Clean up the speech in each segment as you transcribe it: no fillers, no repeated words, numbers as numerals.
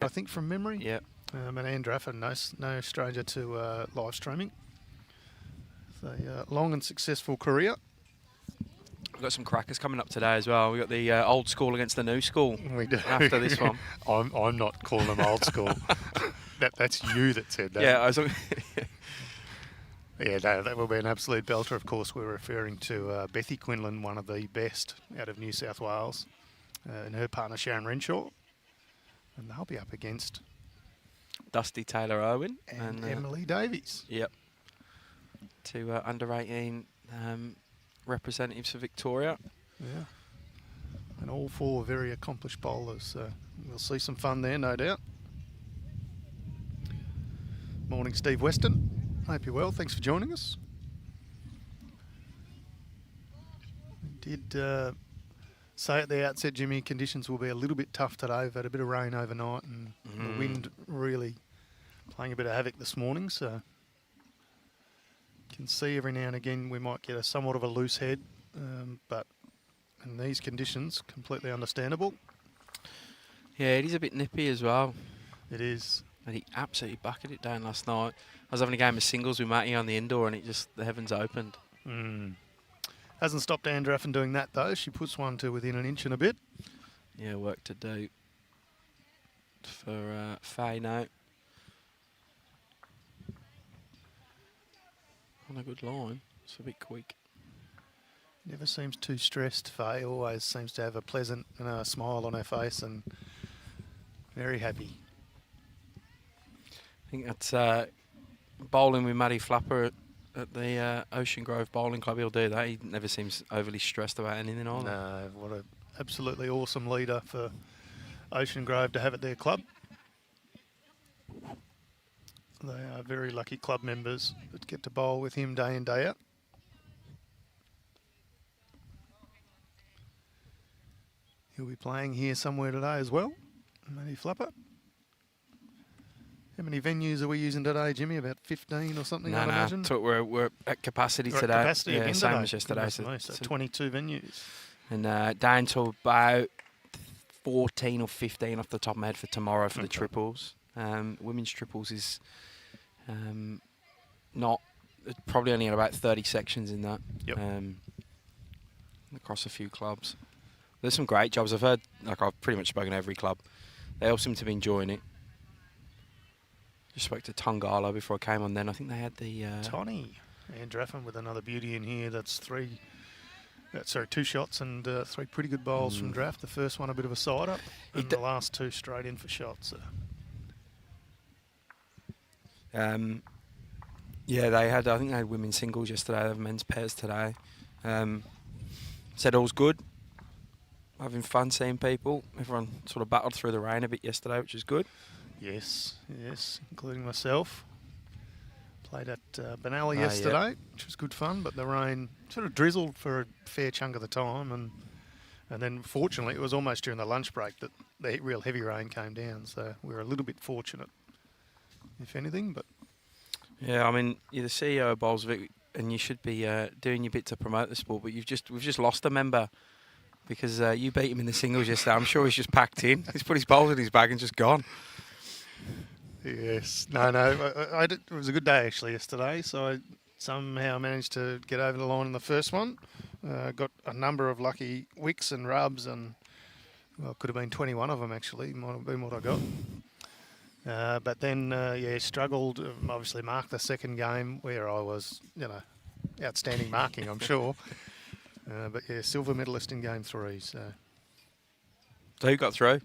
I think, from memory. Yeah. And Draffen, no stranger to live streaming. A long and successful career. We've got some crackers coming up today as well. We've got the old school against the new school. We do. After this one. I'm not calling them old school. That's you that said that. Yeah, Yeah, no, that will be an absolute belter. Of course, we're referring to Bethy Quinlan, one of the best out of New South Wales, and her partner Sharon Renshaw. And they'll be up against Dusty Taylor-Owen. And Emily Davies. Yep. Two under-18 representatives for Victoria. Yeah. And all four very accomplished bowlers. So we'll see some fun there, no doubt. Morning, Steve Weston. Hope you're well. Thanks for joining us. We did say at the outset, Jimmy, conditions will be a little bit tough today. We've had a bit of rain overnight and the wind really playing a bit of havoc this morning. So you can see every now and again we might get somewhat of a loose head, but in these conditions, completely understandable. Yeah, it is a bit nippy as well. It is. And he absolutely bucketed it down last night. I was having a game of singles with Matty on the indoor and the heavens opened. Hasn't stopped Andra from doing that though. She puts one to within an inch and a bit. Yeah, work to do for Faye now. On a good line. It's a bit quick. Never seems too stressed, Faye. Always seems to have a pleasant smile on her face and very happy. I think that's bowling with Matty Flapper at the Ocean Grove Bowling Club. He'll do that. He never seems overly stressed about anything either. No, what an absolutely awesome leader for Ocean Grove to have at their club. They are very lucky club members that get to bowl with him day in, day out. He'll be playing here somewhere today as well, Matty Flapper. How many venues are we using today, Jimmy? About 15 or something, I'd imagine? No, we're at capacity today. At capacity yeah, again same today. as yesterday. So 22 venues. And down to about 14 or 15 off the top of my head for tomorrow for the triples. Women's triples is probably only about 30 sections in that. Yep. Across a few clubs. There's some great jobs. I've heard, I've pretty much spoken to every club. They all seem to be enjoying it. Just spoke to Tongala before I came on then. I think they had the... Tony and Draffen with another beauty in here. That's two shots and three pretty good bowls from Draft. The first one a bit of a side up and the last two straight in for shots. Yeah, I think they had women's singles yesterday. They have men's pairs today. Said all's good. Having fun seeing people. Everyone sort of battled through the rain a bit yesterday, which is good. Yes, including myself. Played at Benalla yesterday, which was good fun, but the rain sort of drizzled for a fair chunk of the time, and then fortunately it was almost during the lunch break that the real heavy rain came down, so we were a little bit fortunate, if anything. But yeah, I mean, you're the CEO of Bowlsvik, and you should be doing your bit to promote the sport, but we've just lost a member because you beat him in the singles yesterday. I'm sure he's just packed in. He's put his bowls in his bag and just gone. Yes. No. It was a good day actually yesterday, so I somehow managed to get over the line in the first one. Got a number of lucky wicks and rubs, and well, it could have been 21 of them actually. Might have been what I got. But then, struggled. Obviously, marked the second game where I was, outstanding marking, I'm sure. But yeah, silver medalist in game 3. So who got through?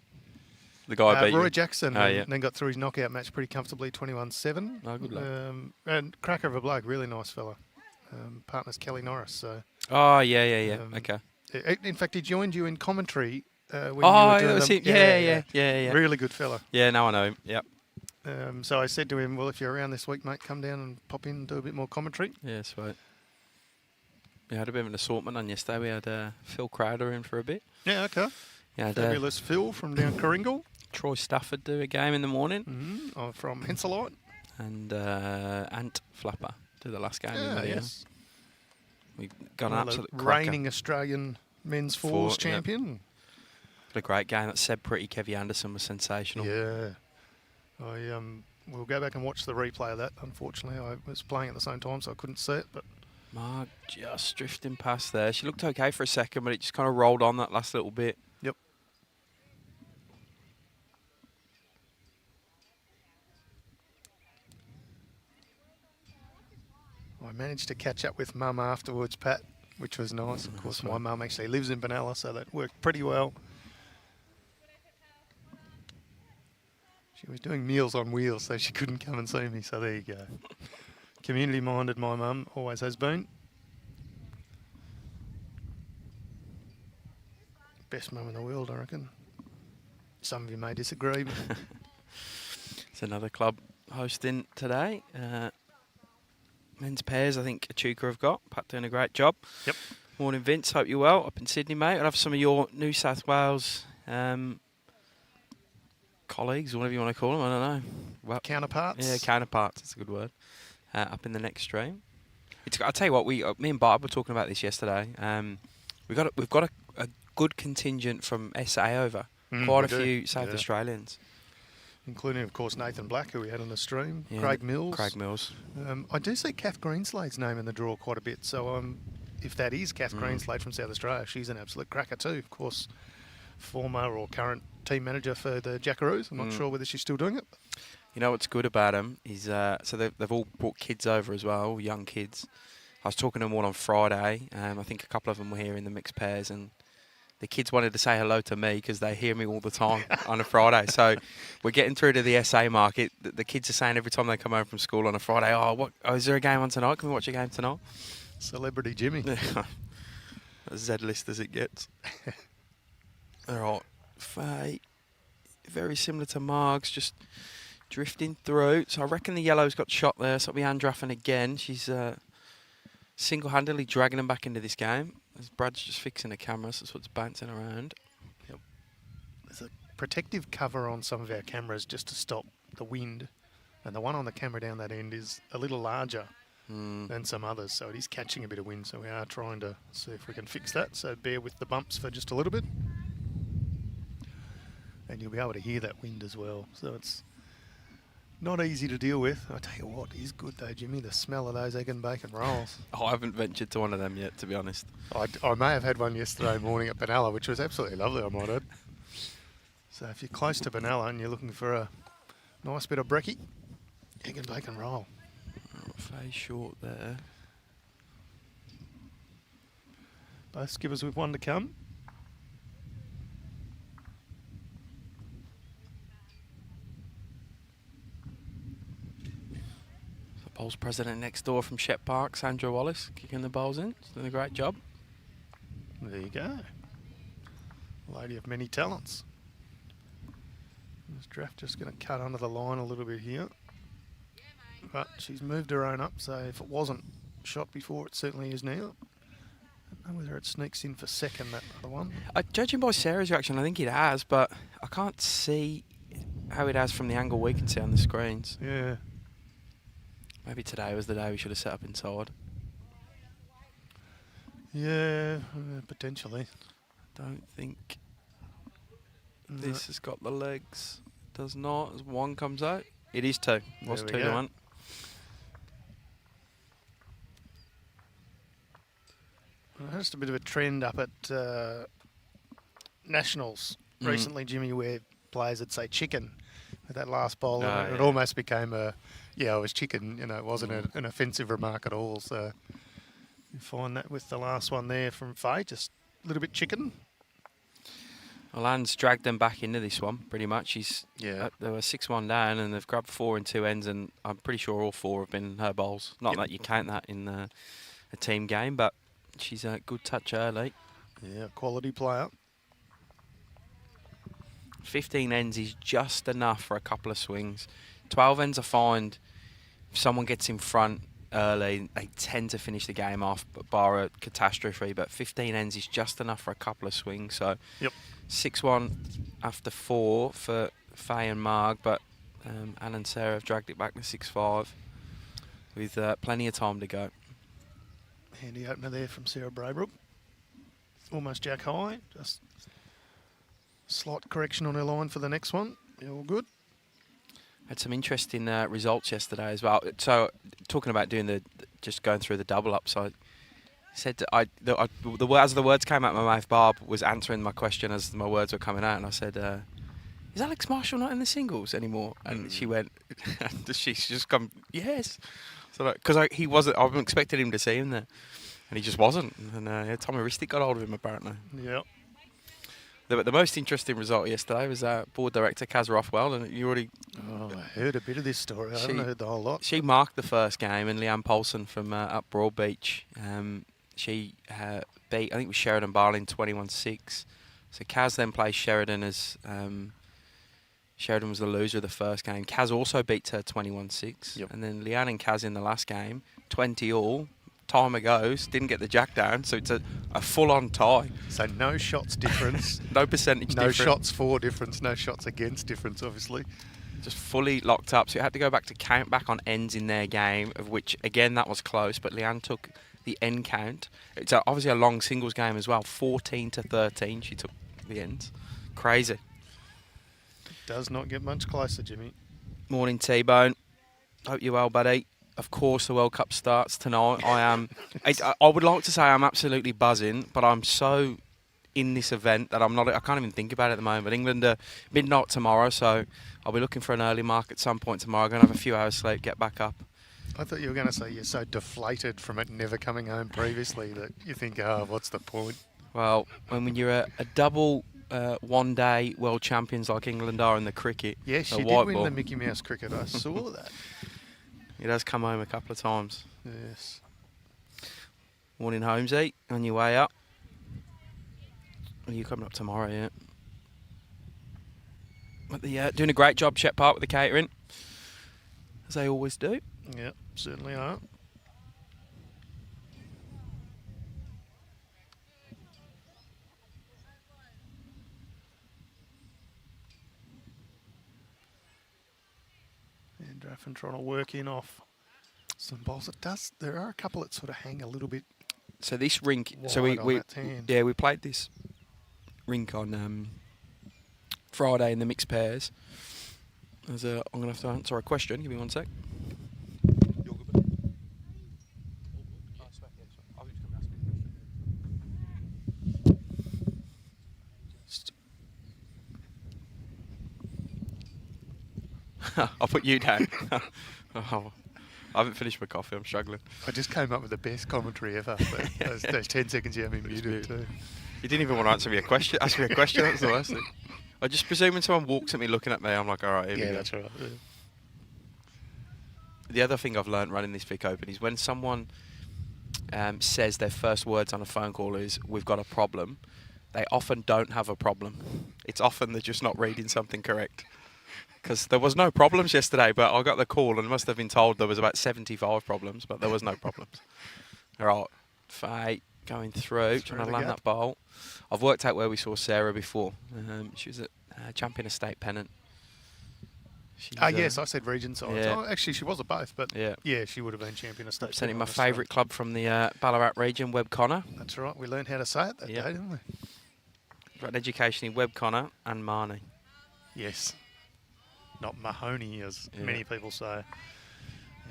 The guy beat Roy you. Jackson, then got through his knockout match pretty comfortably, 21-7. Oh, good luck. And cracker of a bloke, really nice fella. Partner's Kelly Norris. So. Oh, yeah. Okay. In fact, he joined you in commentary when you were that doing was them. him. Yeah. Really good fella. Yeah, now I know him. Yep. So I said to him, well, if you're around this week, mate, come down and pop in and do a bit more commentary. Yeah, sweet. We had a bit of an assortment on yesterday. We had Phil Crowder in for a bit. Yeah, okay. Yeah, fabulous Phil from down Coringal. Troy Stafford do a game in the morning. I'm from Henselite. And Ant Flapper do the last game in the yes. We got an absolute reigning Australian men's fours champion. What a great game. That Seb Pretty, Kevy Anderson was sensational. Yeah. We'll go back and watch the replay of that. Unfortunately, I was playing at the same time, so I couldn't see it. But Marg just drifting past there. She looked okay for a second, but it just kind of rolled on that last little bit. yep. I managed to catch up with Mum afterwards, Pat, which was nice. Of course, my mum actually lives in Benalla, so that worked pretty well. She was doing Meals on Wheels, so she couldn't come and see me, so there you go. Community-minded, my mum always has been. Best mum in the world, I reckon. Some of you may disagree, but It's another club hosting today. Men's pairs, I think Echuca have got. Pat doing a great job. Yep. Morning, Vince. Hope you're well up in Sydney, mate. I'll have some of your New South Wales colleagues, or whatever you want to call them. I don't know. Well, counterparts. yeah, counterparts. That's a good word. Up in the next stream. I'll tell you what. Me and Barb were talking about this yesterday. We've got a good contingent from SA over. Quite a few South Australians. Including, of course, Nathan Black, who we had on the stream. Yeah, Craig Mills. I do see Kath Greenslade's name in the draw quite a bit. So if that is Kath Greenslade from South Australia, she's an absolute cracker too. Of course, former or current team manager for the Jackaroos. I'm not sure whether she's still doing it. You know what's good about them is so they've all brought kids over as well, young kids. I was talking to them all on Friday. I think a couple of them were here in the mixed pairs, and the kids wanted to say hello to me because they hear me all the time on a Friday. So we're getting through to the SA market. The kids are saying every time they come home from school on a Friday, oh, is there a game on tonight? Can we watch a game tonight? Celebrity Jimmy. As Z-list as it gets. All right. Faye, very similar to Marg's, just drifting through. So I reckon the yellow's got shot there. So it'll be Draffen again. She's single-handedly dragging them back into this game. As Brad's just fixing the camera, so that's what's bouncing around. Yep. There's a protective cover on some of our cameras just to stop the wind. And the one on the camera down that end is a little larger than some others, so it is catching a bit of wind. So we are trying to see if we can fix that. So bear with the bumps for just a little bit. And you'll be able to hear that wind as well. So it's not easy to deal with. I tell you what, it is good though, Jimmy, the smell of those egg and bacon rolls. I haven't ventured to one of them yet, to be honest. I may have had one yesterday morning at Benalla, which was absolutely lovely, I might add. So if you're close to Benalla and you're looking for a nice bit of brekkie, egg and bacon roll. Faye short there. Both skippers with one to come. Bowls president next door from Shep Park, Sandra Wallace, kicking the bowls in. She's doing a great job. There you go. Lady of many talents. This draft just going to cut under the line a little bit here. But she's moved her own up, so if it wasn't shot before, it certainly is now. I don't know whether it sneaks in for second, that other one. Judging by Sarah's reaction, I think it has, but I can't see how it has from the angle we can see on the screens. Yeah. Maybe today was the day we should have set up inside. Yeah, potentially. Don't think this has got the legs. Does not. As one comes out. It is two. Was 2-1. Just a bit of a trend up at Nationals recently, Jimmy, where players would say chicken with that last bowl. It almost became it was chicken. You know, it wasn't an offensive remark at all. So you find that with the last one there from Faye, just a little bit chicken. Well, Anne's dragged them back into this one, pretty much. They were 6-1 down, and they've grabbed 4 in 2 ends, and I'm pretty sure all 4 have been her bowls. Not that you count that in a team game, but she's a good touch early. Yeah, quality player. 15 ends is just enough for a couple of swings. 12 ends I find if someone gets in front early, they tend to finish the game off, bar a catastrophe. But 15 ends is just enough for a couple of swings. So 6-1 after 4 for Faye and Marg, but Anne and Sarah have dragged it back to 6-5 with plenty of time to go. Handy opener there from Sarah Braybrook. Almost jack high. Just slight correction on her line for the next one. Yeah, all good. Had some interesting results yesterday as well. So, talking about doing just going through the double ups, I said as the words came out of my mouth, Barb was answering my question as my words were coming out, and I said, "Is Alex Marshall not in the singles anymore?" And she went, she's just come, "Yes." So, because he wasn't, I wasn't expecting him to see him there, and he just wasn't. And Tommy Ristic got hold of him apparently. Yep. The most interesting result yesterday was board director Kaz Rothwell, and you already. Oh, I heard a bit of this story. I haven't heard the whole lot. She marked the first game, and Leanne Paulson from up Broadbeach, she beat, I think it was Sheridan Barling 21-6. So Kaz then plays Sheridan as Sheridan was the loser of the first game. Kaz also beat her 21-6, Yep. and then Leanne and Kaz in the last game 20-all. Timer goes, didn't get the jack down, so it's a full-on tie. So no shots difference. No percentage no difference. shots for difference, no shots against difference, obviously. Just fully locked up, so it had to go back to count back on ends in their game, of which, again, that was close, but Leanne took the end count. It's obviously a long singles game as well, 14-13 she took the ends. Crazy. Does not get much closer, Jimmy. Morning, T-Bone. Hope you're well, buddy. Of course, the World Cup starts tonight. I am. I would like to say I'm absolutely buzzing, but I'm so in this event that I'm not. I can't even think about it at the moment. England are midnight tomorrow, so I'll be looking for an early mark at some point tomorrow. I'm gonna have a few hours sleep, get back up. I thought you were going to say you're so deflated from it never coming home previously that you think, oh, what's the point? Well, when you're a double one-day world champions like England are in the cricket, Yes, she did win the Mickey Mouse cricket. I saw that. It has come home a couple of times. Yes. Morning, Holmesy, on your way up. Are you coming up tomorrow, yeah? But doing a great job, Chet Park, with the catering, as they always do. Yep, certainly are. And Draffen trying to work in off some balls. There are a couple that sort of hang a little bit. So this rink, wide on that tan. we played this rink on Friday in the mixed pairs. I'm going to have to answer a question. Give me 1 sec. I'll put you down. Oh, I haven't finished my coffee. I'm struggling. I just came up with the best commentary ever. But those 10 seconds you have me muted too. You didn't even want to answer me a question. Ask me a question. That's the worst thing. I just presume when someone walks at me looking at me, I'm like, all right, here we go. That's right. Yeah. The other thing I've learned running this Vic Open is when someone says their first words on a phone call is, "We've got a problem," they often don't have a problem. It's often they're just not reading something correct. Because there was no problems yesterday, but I got the call and must have been told there was about 75 problems, but there was no problems. All right, Faye going through, trying to land that bowl. I've worked out where we saw Sarah before. She was at Champion Estate Pennant. Yes, I said region side. Yeah. Oh, actually, she was at both, but yeah, she would have been Champion Estate. Representing my favourite club from the Ballarat region, Webb Connor. That's right. We learned how to say it that day, didn't we? Got an education in Webb Connor and Marnie. Yes. Not Mahoney, as many people say.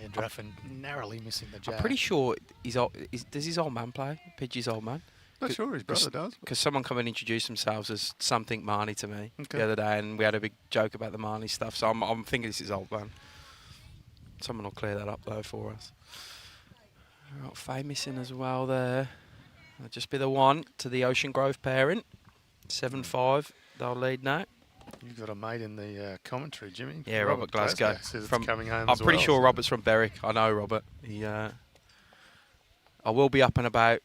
And Draffen narrowly missing the jack. I'm pretty sure does his old man play? Pidgey's old man? Not sure his brother does. Because someone come and introduced themselves as something Marnie to me Okay. the other day, and we had a big joke about the Marnie stuff. So I'm thinking this is old man. Someone will clear that up though for us. Right, Faye missing as well there. That'll just be the one to the Ocean Grove parent. 7-5. They'll lead now. You've got a mate in the commentary, Jimmy. Yeah, Robert Glasgow. Says it's coming home I'm as pretty well, sure so. Robert's from Berwick. I know Robert. I will be up and about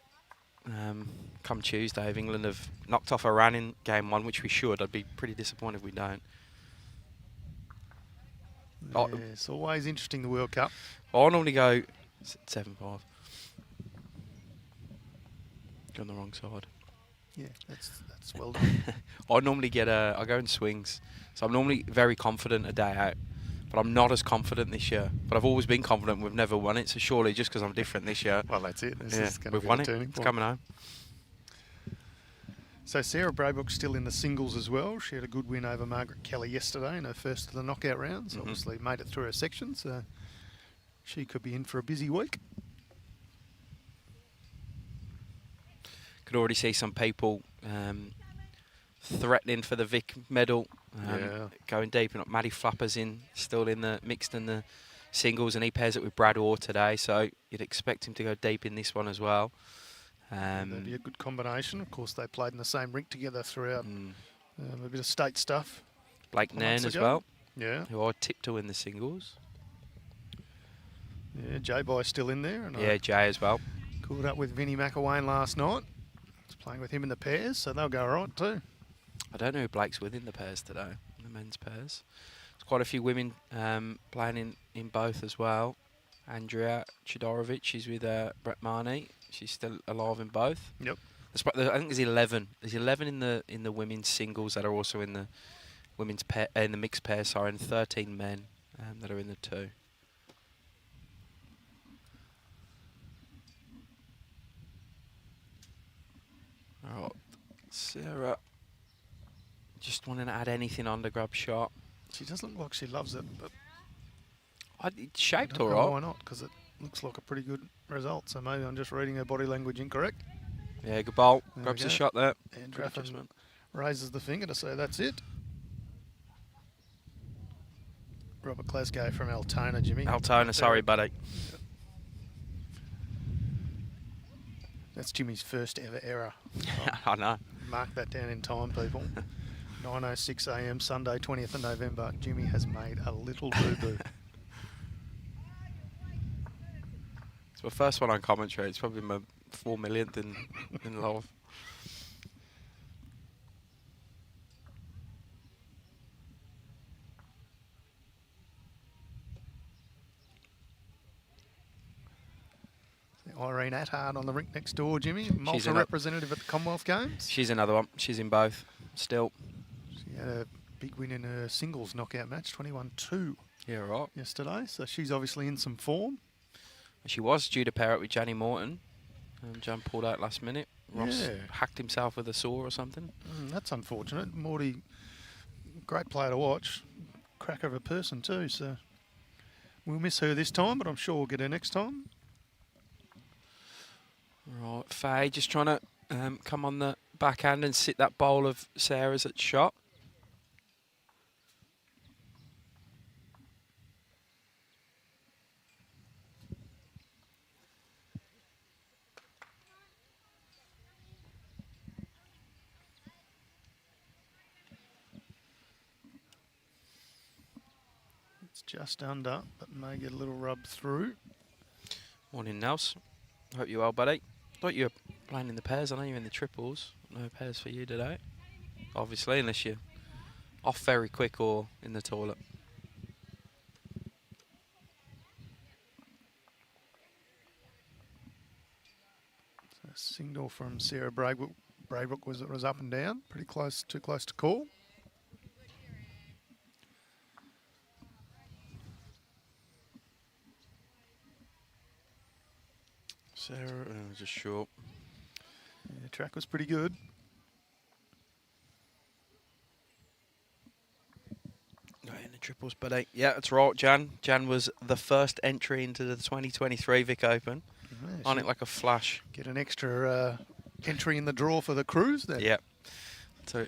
come Tuesday if England have knocked off Iran in game 1, which we should. I'd be pretty disappointed if we don't. Yeah, it's always interesting, the World Cup. I normally go 7-5. Go on the wrong side. Yeah, that's well done. I normally I go in swings. So I'm normally very confident a day out. But I'm not as confident this year. But I've always been confident we've never won it. So surely just because I'm different this year. Well, that's it. This is going to we've be won the it. turning It's point. coming home. So Sarah Braybrook's still in the singles as well. She had a good win over Margaret Kelly yesterday in her first of the knockout rounds. Obviously made it through her section, so she could be in for a busy week. Could already see some people threatening for the Vic medal, going deep. And Maddie Flapper's still in the mixed in the singles, and he pairs it with Brad Orr today, so you'd expect him to go deep in this one as well. That'd be a good combination. Of course, they played in the same rink together throughout a bit of state stuff. Blake Nairn as well, who I tipped to win the singles. Yeah, J-Boy's still in there. And yeah, Jay as well. Caught up with Vinnie McElwain last night. Was playing with him in the pairs, so they'll go all right too. I don't know who Blake's with in the pairs today, the men's pairs. There's quite a few women playing in both as well. Andrea Chidorovic, she's with Brett Marnie. She's still alive in both. Yep. I think there's 11. There's 11 in the women's singles that are also in the women's pair, in the mixed pair. Sorry, and 13 men that are in the two. All right, Sarah. Just wanting to add anything on the grab shot. She does look like she loves it, but it's shaped all I don't right. know why not? Because it looks like a pretty good result. So maybe I'm just reading her body language incorrect. Yeah, good ball. There Grabs we the go. shot there. And Good Draffen adjustment. raises the finger to say that's it. Robert Glasgow from Altona, Jimmy. Altona, sorry, buddy. That's Jimmy's first ever error. I know. Mark that down in time, people. 9:06 a.m. Sunday, 20th of November. Jimmy has made a little boo-boo. It's my first one on commentary. It's probably my 4 millionth in live. Irene Attard on the rink next door, Jimmy. Malta representative at the Commonwealth Games. She's another one. She's in both still. She had a big win in her singles knockout match, 21-2 Yeah, right. yesterday. So she's obviously in some form. She was due to pair up with Janny Morton. Jan pulled out last minute. Ross hacked himself with a saw or something. That's unfortunate. Morty, great player to watch. Cracker of a person too. So we'll miss her this time, but I'm sure we'll get her next time. Right, Faye just trying to come on the backhand and sit that bowl of Sarah's at shot. It's just under, but may get a little rub through. Morning, Nels. Hope you're well, buddy. Thought you were playing in the pairs. I know you're in the triples. No pairs for you today. Obviously, unless you're off very quick or in the toilet. So a signal from Sarah Braybrook. Braybrook was up and down. Pretty close, too close to call. Sarah, just short. Yeah, the track was pretty good. No, in the triples, buddy. Yeah, that's right, Jan. Jan was the first entry into the 2023 Vic Open. Yeah, On it like a flash. Get an extra entry in the draw for the cruise then. Yeah. So,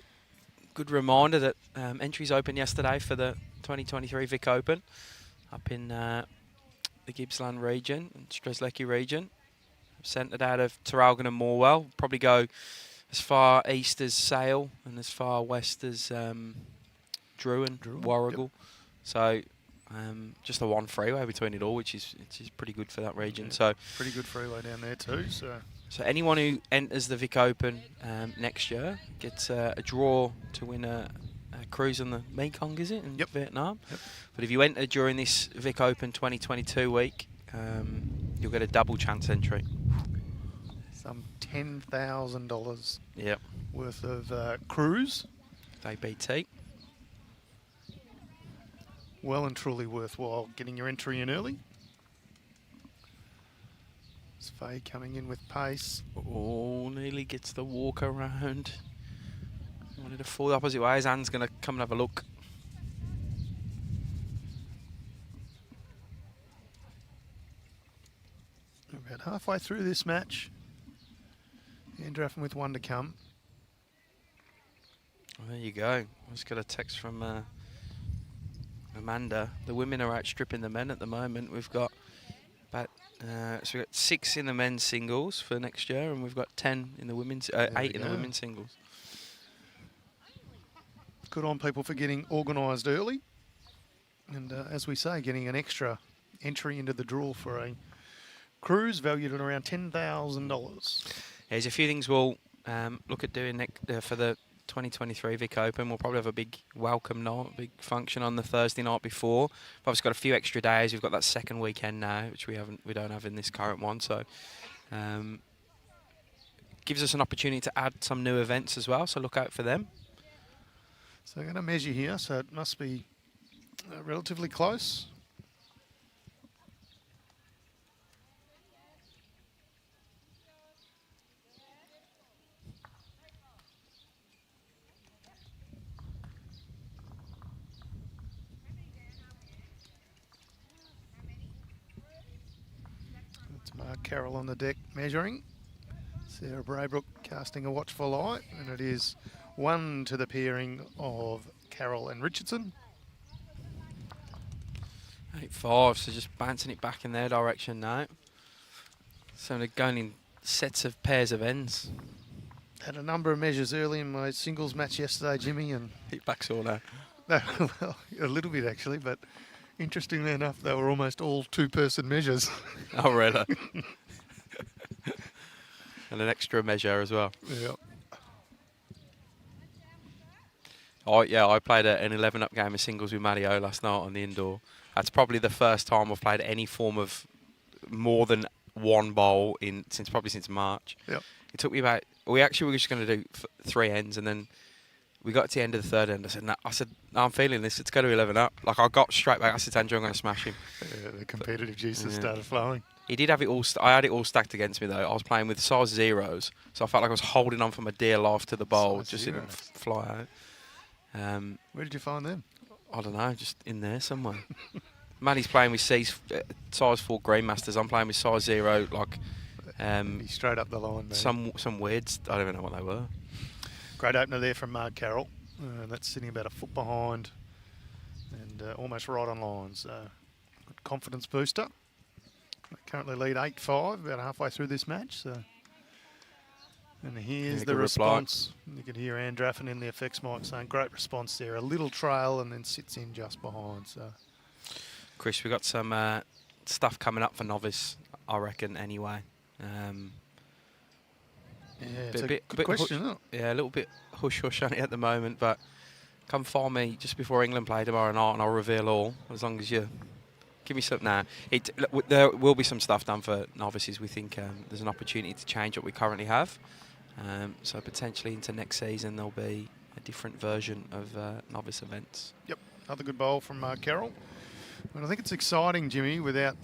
good reminder that entries opened yesterday for the 2023 Vic Open up in the Gippsland region and Strzelecki region. Centred out of Traralgon and Morwell. Probably go as far east as Sale and as far west as Druin, Warrigal. Yep. So just a one freeway between it all, which is pretty good for that region. Yeah, so pretty good freeway down there too. So anyone who enters the Vic Open next year gets a draw to win a cruise on the Mekong, is it, in Vietnam? Yep. But if you enter during this Vic Open 2022 week, you'll get a double chance entry. Some $10,000 worth of cruise. BVT. Well and truly worthwhile getting your entry in early. It's Faye coming in with pace. Oh, nearly gets the walk around. Wanted to fall the opposite way. His hand's going to come and have a look. About halfway through this match. And Draffen with one to come. Well, there you go. I just got a text from Amanda. The women are outstripping the men at the moment. We've got about so we've got 6 in the men's singles for next year, and we've got 10 in the women's, 8 in the women's singles. Good on people for getting organised early. And as we say, getting an extra entry into the draw for a cruise valued at around $10,000. There's a few things we'll look at doing for the 2023 Vic Open. We'll probably have a big welcome night, big function on the Thursday night before. We've obviously got a few extra days. We've got that second weekend now, which we don't have in this current one. So gives us an opportunity to add some new events as well. So look out for them. So I'm going to measure here. So it must be relatively close. Marg, Carrol on the deck measuring. Sarah Braybrook casting a watchful eye, and it is 1 to the pairing of Carrol and Richardson. 8-5, so just bouncing it back in their direction now. So they're going in sets of pairs of ends. Had a number of measures early in my singles match yesterday, Jimmy, and Hit back sore now. no, well, a little bit actually, but interestingly enough, they were almost all 2-person measures. Oh, really? And an extra measure as well. Yeah. I played an 11-up game of singles with Mario last night on the indoor. That's probably the first time I've played any form of more than one bowl since March. Yep. It took me about. We were just going to do 3 ends, and then we got to the end of the third end. I said, no, I'm feeling this. Let's go to 11 up. Like I got straight back. I said, Andrew, I'm going to smash him. Yeah, the competitive juices started flowing. He did have it all. I had it all stacked against me though. I was playing with size 0s, so I felt like I was holding on for my dear life to the bowl. Size just 0. didn't fly out. Where did you find them? I don't know, just in there somewhere. Maddie's playing with size 4 Grandmasters. I'm playing with size 0, like He's straight up the line, man. some weirds. I don't even know what they were. Great opener there from Marg, Carrol. That's sitting about a foot behind and almost right on line. So good confidence booster. They currently lead 8-5, about halfway through this match. So, and here's the response. You can hear Anne Draffen in the effects mic saying, "Great response there. A little trail and then sits in just behind." So, Chris, we got some stuff coming up for novice, I reckon. Anyway. Yeah, it's a good question, isn't it? Yeah, a little bit hush-hush on it at the moment, but come find me just before England play tomorrow night and I'll reveal all, as long as you give me something now. There will be some stuff done for novices. We think there's an opportunity to change what we currently have. So potentially into next season there'll be a different version of novice events. Yep, another good bowl from Carrol. And I think it's exciting, Jimmy, without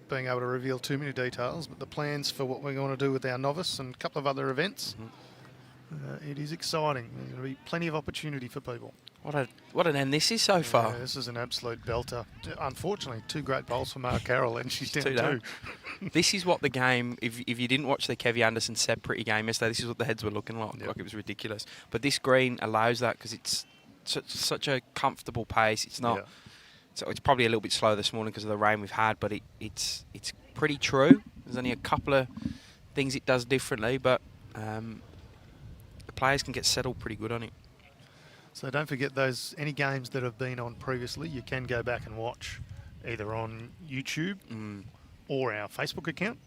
being able to reveal too many details, but the plans for what we're going to do with our novice and a couple of other events, it is exciting. There's going to be plenty of opportunity for people. What an end this is so far. Yeah, this is an absolute belter. Unfortunately, 2 great bowls for Marg, Carrol, and she's down 2. This is what the game, if you didn't watch the Kevy Anderson Seb Pretty game yesterday, this is what the heads were looking like. Yep. Like it was ridiculous. But this green allows that because it's such a comfortable pace. It's not. Yeah. So it's probably a little bit slow this morning because of the rain we've had, but it's pretty true. There's only a couple of things it does differently, but the players can get settled pretty good on it. So don't forget any games that have been on previously, you can go back and watch either on YouTube or our Facebook account.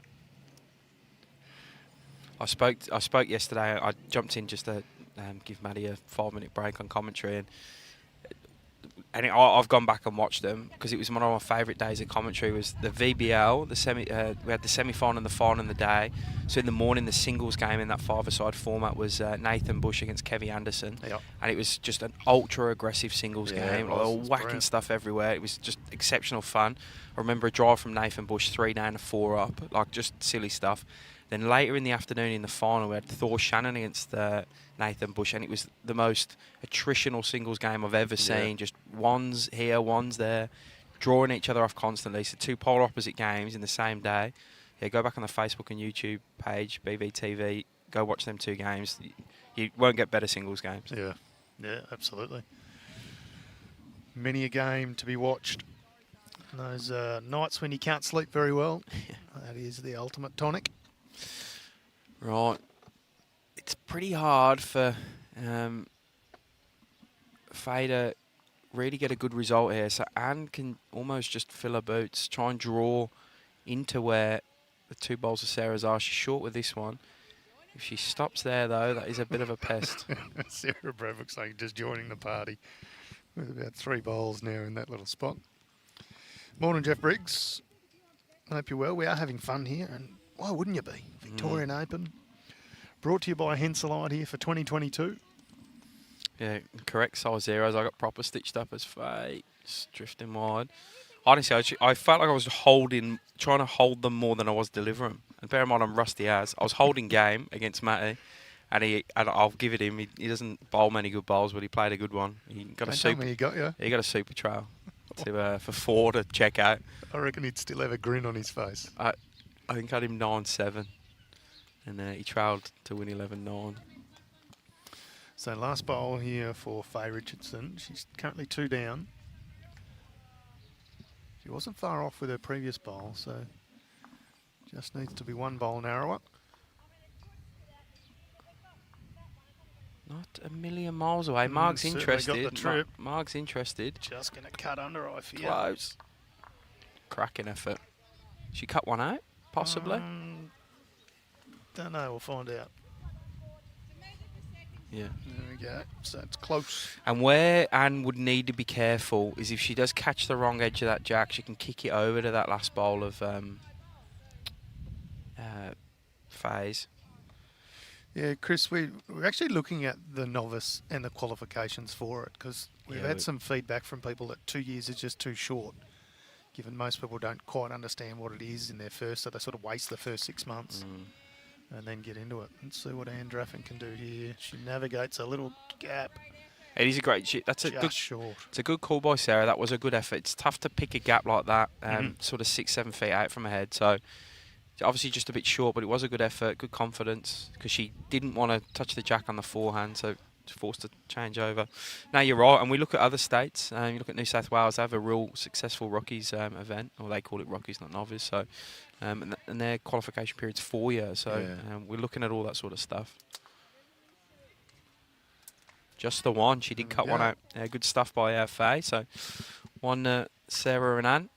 I spoke yesterday. I jumped in just to give Maddie a 5-minute break on commentary, and I've gone back and watched them because it was one of my favourite days of commentary. Was the VBL, we had the semi-final and the final in the day. So in the morning, the singles game in that 5-a-side format was Nathan Bush against Kevy Anderson, and it was just an ultra aggressive singles game. Like, they were whacking stuff everywhere. It was just exceptional fun. I remember a drive from Nathan Bush, 3 down to 4 up, like just silly stuff. Then later in the afternoon in the final, we had Thor Shannon against Nathan Bush, and it was the most attritional singles game I've ever seen. Just ones here, ones there, drawing each other off constantly. So 2 polar opposite games in the same day. Yeah, go back on the Facebook and YouTube page, BVTV. Go watch them 2 games. You won't get better singles games. Yeah, yeah, absolutely. Many a game to be watched. Those nights when you can't sleep very well, that is the ultimate tonic. Right. It's pretty hard for Faye to really get a good result here. So Anne can almost just fill her boots, try and draw into where the 2 bowls of Sarah's are. She's short with this one. If she stops there, though, that is a bit of a pest. Sarah Braybrook saying just joining the party with about 3 bowls now in that little spot. Morning, Jeff Briggs. I hope you're well. We are having fun here, and why wouldn't you be? Victorian Open, brought to you by Henselite here for 2022. Yeah, correct size zeros. I got proper stitched up as Faye, just drifting wide. Honestly, I felt like I was trying to hold them more than I was delivering. And bear in mind, I'm rusty as. I was holding game against Matty, and I'll give it him. He doesn't bowl many good bowls, but he played a good one. He got He got a super trail for 4 to check out. I reckon he'd still have a grin on his face. I think I had him 9-7, and he trailed to win 11-9. So last bowl here for Faye Richardson. She's currently 2 down. She wasn't far off with her previous bowl, so just needs to be 1 bowl narrower. Not a million miles away. Marg's interested. Got the trip. Marg's interested. Just going to cut under, I fear. Close. Cracking effort. She cut one out, possibly. Don't know. We'll find out. Yeah. There we go. So it's close. And where Anne would need to be careful is if she does catch the wrong edge of that jack, she can kick it over to that last bowl of Faye's. Yeah, Chris, we're actually looking at the novice and the qualifications for it because we've had some feedback from people that 2 years is just too short, given most people don't quite understand what it is in their first, so they sort of waste the first 6 months and then get into it. Let's see what Anne Draffen can do here. She navigates a little gap. It is a great shit. That's a good short. It's a good call by Sarah. That was a good effort. It's tough to pick a gap like that, sort of 6-7 feet out from her head. So obviously just a bit short, but it was a good effort, good confidence, because she didn't want to touch the jack on the forehand, so forced to change over. No, you're right, and we look at other states. You look at New South Wales, they have a real successful Rockies event, or they call it Rockies, not novice. So, and their qualification period's 4 years. So we're looking at all that sort of stuff. Just the one. She did cut one out. Good stuff by Faye. So 1 Sarah and Anne.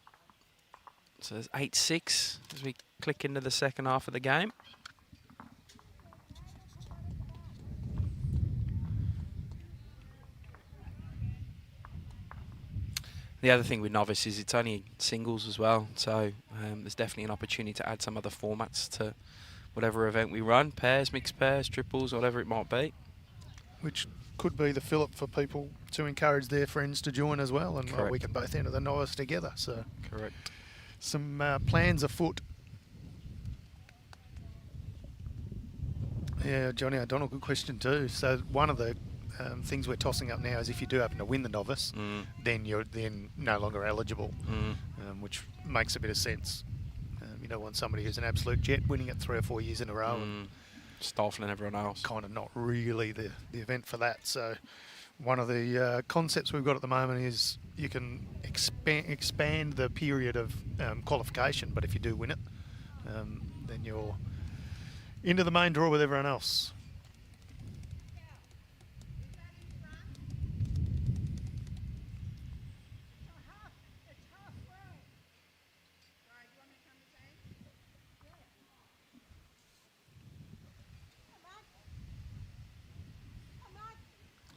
So there's 8-6 as we click into the second half of the game. The other thing with novice is it's only singles as well, so there's definitely an opportunity to add some other formats to whatever event we run, pairs, mixed pairs, triples, whatever it might be. Which could be the fill-up for people to encourage their friends to join as well, and we can both enter the novice together. So correct. Some plans afoot. Yeah, Johnny O'Donnell, good question too. So one of the things we're tossing up now is if you do happen to win the novice, then you're then no longer eligible, which makes a bit of sense. You don't want somebody who's an absolute jet winning it 3 or 4 years in a row and stifling everyone else. Kind of not really the event for that. So one of the concepts we've got at the moment is you can expand the period of qualification, but if you do win it, then you're into the main draw with everyone else.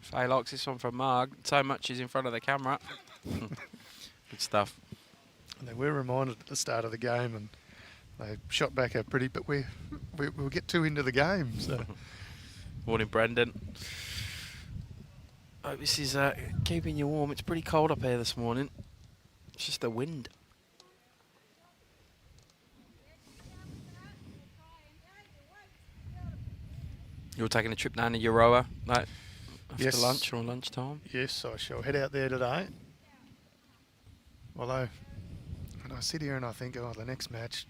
Faye likes this one from Marg. So much is in front of the camera. Good stuff. And they were reminded at the start of the game, and they shot back a pretty, but we'll get too into the game. So. Morning, Brendan. Hope this is keeping you warm. It's pretty cold up here this morning. It's just the wind. You're taking a trip down to Euroa, like after Yes. lunch or lunchtime? Yes, I shall head out there today. Although, when I sit here and I think, oh, the next match,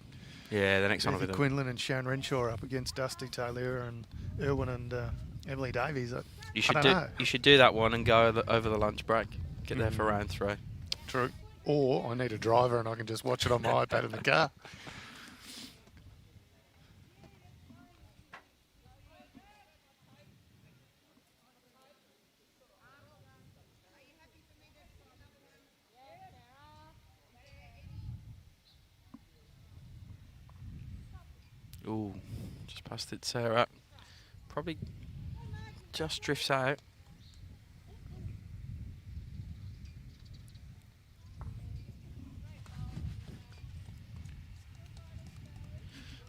Yeah, the next one will be Bethy the... Quinlan and Sharon Renshaw up against Dusty Taylor and Irwin and Emily Davies. I don't know. You should do that one and go over the lunch break. Get there for round 3. True. Or I need a driver and I can just watch it on my iPad in the car. Ooh, just past it, Sarah. Probably just drifts out.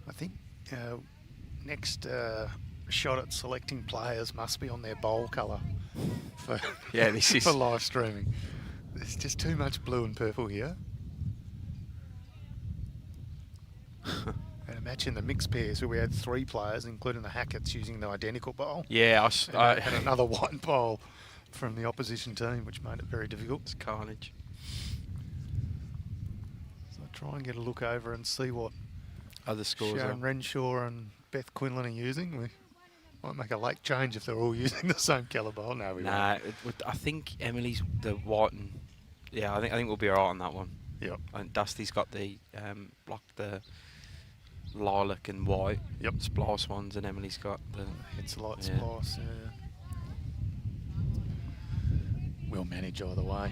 I think next shot at selecting players must be on their bowl colour for, Yeah, this is... for live streaming. There's just too much blue and purple here. And a match in the mixed pairs where we had 3 players, including the Hacketts, using the identical bowl. Yeah, And another white bowl from the opposition team, which made it very difficult. It's carnage. So I try and get a look over and see what Other scores Sharon Renshaw and Beth Quinlan are using. We might make a late change if they're all using the same colour bowl. No, we won't. I think Emily's the white and... Yeah, I think we'll be alright on that one. Yep. And Dusty's got the the lilac and white splice ones, and Emily's got the Henselite splice. Yeah. We'll manage either way.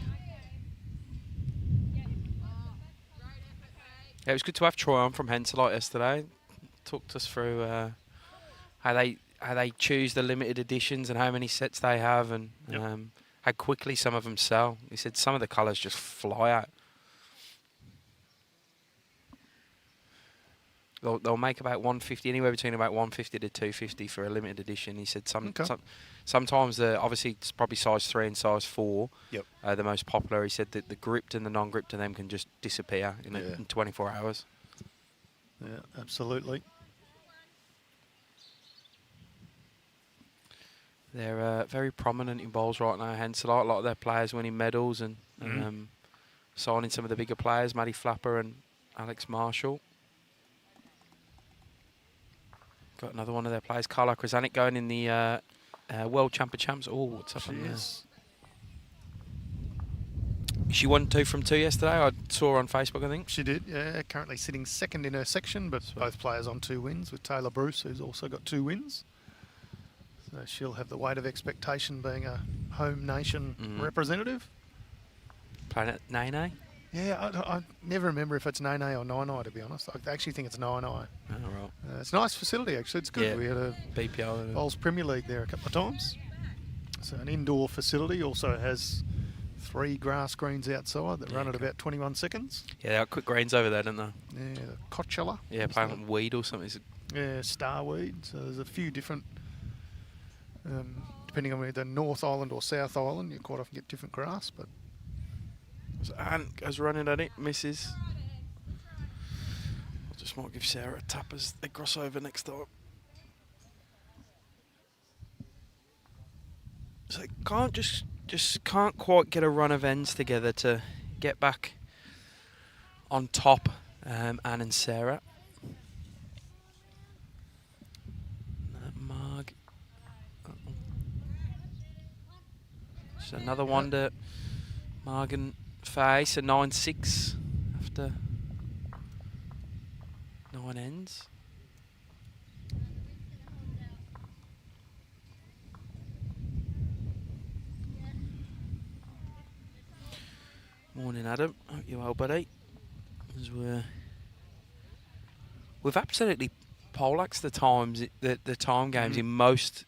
Yeah, it was good to have Troy on from Henselite yesterday. Talked us through how they choose the limited editions and how many sets they have, and how quickly some of them sell. He said some of the colours just fly out. They'll make about 150, anywhere between about 150 to 250 for a limited edition. He said sometimes obviously it's probably size 3 and size 4 the most popular. He said that the gripped and the non-gripped of them can just disappear in 24 hours. Yeah, absolutely. They're very prominent in bowls right now, Henselite. A lot of their players winning medals and signing some of the bigger players, Maddie Flapper and Alex Marshall. Got another one of their players, Carla Krasanik, going in the World Champs. Oh, what's up on there? She won 2 from 2 yesterday. I saw her on Facebook, I think. She did, yeah. Currently sitting second in her section, but both players on 2 wins, with Taylor Bruce, who's also got 2 wins. So she'll have the weight of expectation being a home nation representative. Playing at Nene? Yeah, I never remember if it's Nene or Nine-Eye, to be honest. I actually think it's Nine-Eye. Oh, right. It's a nice facility, actually. It's good. Yeah. We had a BPO. Bowls Premier League there a couple of times. So an indoor facility, also has 3 grass greens outside that run at about 21 seconds. Yeah, they got quick greens over there, don't they? Yeah, the Coachella. Yeah, playing on weed or something. Yeah, starweed. So there's a few different, depending on whether North Island or South Island, you quite often get different grass, but... So Ant goes running at it, misses. I just might give Sarah a tap as they cross over next time. So can't just can't quite get a run of ends together to get back on top, Anne and Sarah. Marg. So another one to Marg and Faye, so 9-6 after 9 ends. Morning, Adam. Hope you're well, buddy. As we've absolutely poleaxed the times, the time games in most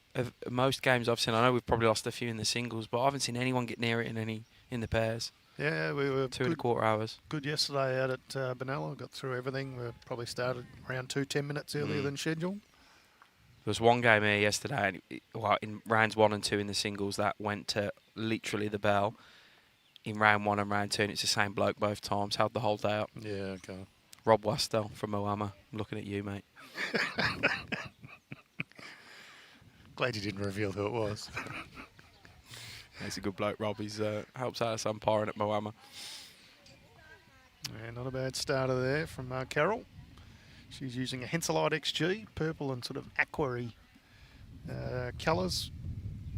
games I've seen. I know we've probably lost a few in the singles, but I haven't seen anyone get near it in the pairs. Yeah, we were 2.25 hours. Good yesterday out at Benalla. Got through everything. We probably started around 10 minutes earlier than scheduled. There was one game here yesterday, and in rounds 1 and 2 in the singles, that went to literally the bell. In round 1 and round 2, and it's the same bloke both times. Held the whole day up. Yeah, okay. Rob Wastel from Moama. I'm looking at you, mate. Glad you didn't reveal who it was. He's a good bloke, Rob. He's helps out us umpiring at Moama. Yeah, not a bad starter there from Carrol. She's using a Henselite XG, purple and sort of aqua-y colours,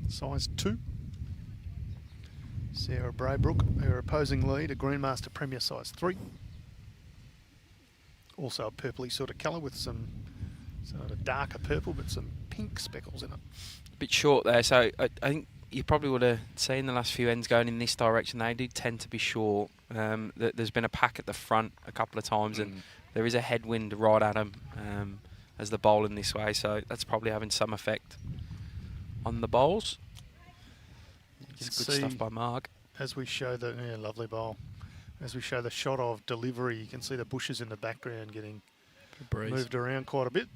size 2. Sarah Braybrook, her opposing lead, a Greenmaster Premier size 3. Also a purpley sort of colour with some sort of darker purple but some pink speckles in it. A bit short there, so I think you probably would have seen the last few ends going in this direction. They do tend to be short. There's been a pack at the front a couple of times and there is a headwind right at them as the bowling this way, so that's probably having some effect on the bowls. It's good stuff by Marg. As we show the lovely bowl, as we show the shot of delivery, you can see the bushes in the background getting moved around quite a bit.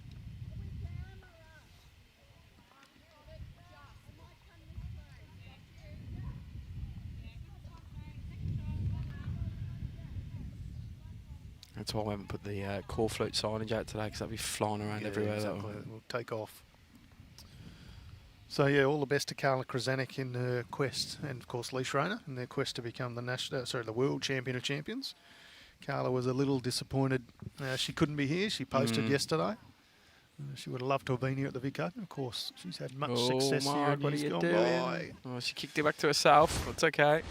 That's why we haven't put the core flute signage out today, because that'll be flying around everywhere. Exactly. We'll take off. So yeah, all the best to Carla Krasanik in her quest, and of course Lee Schroeder in their quest to become the world champion of champions. Carla was a little disappointed she couldn't be here. She posted yesterday. She would have loved to have been here at the Vic Open. Of course, she's had much success here. Marg, what are you doing? Oh, she kicked it back to herself. It's okay.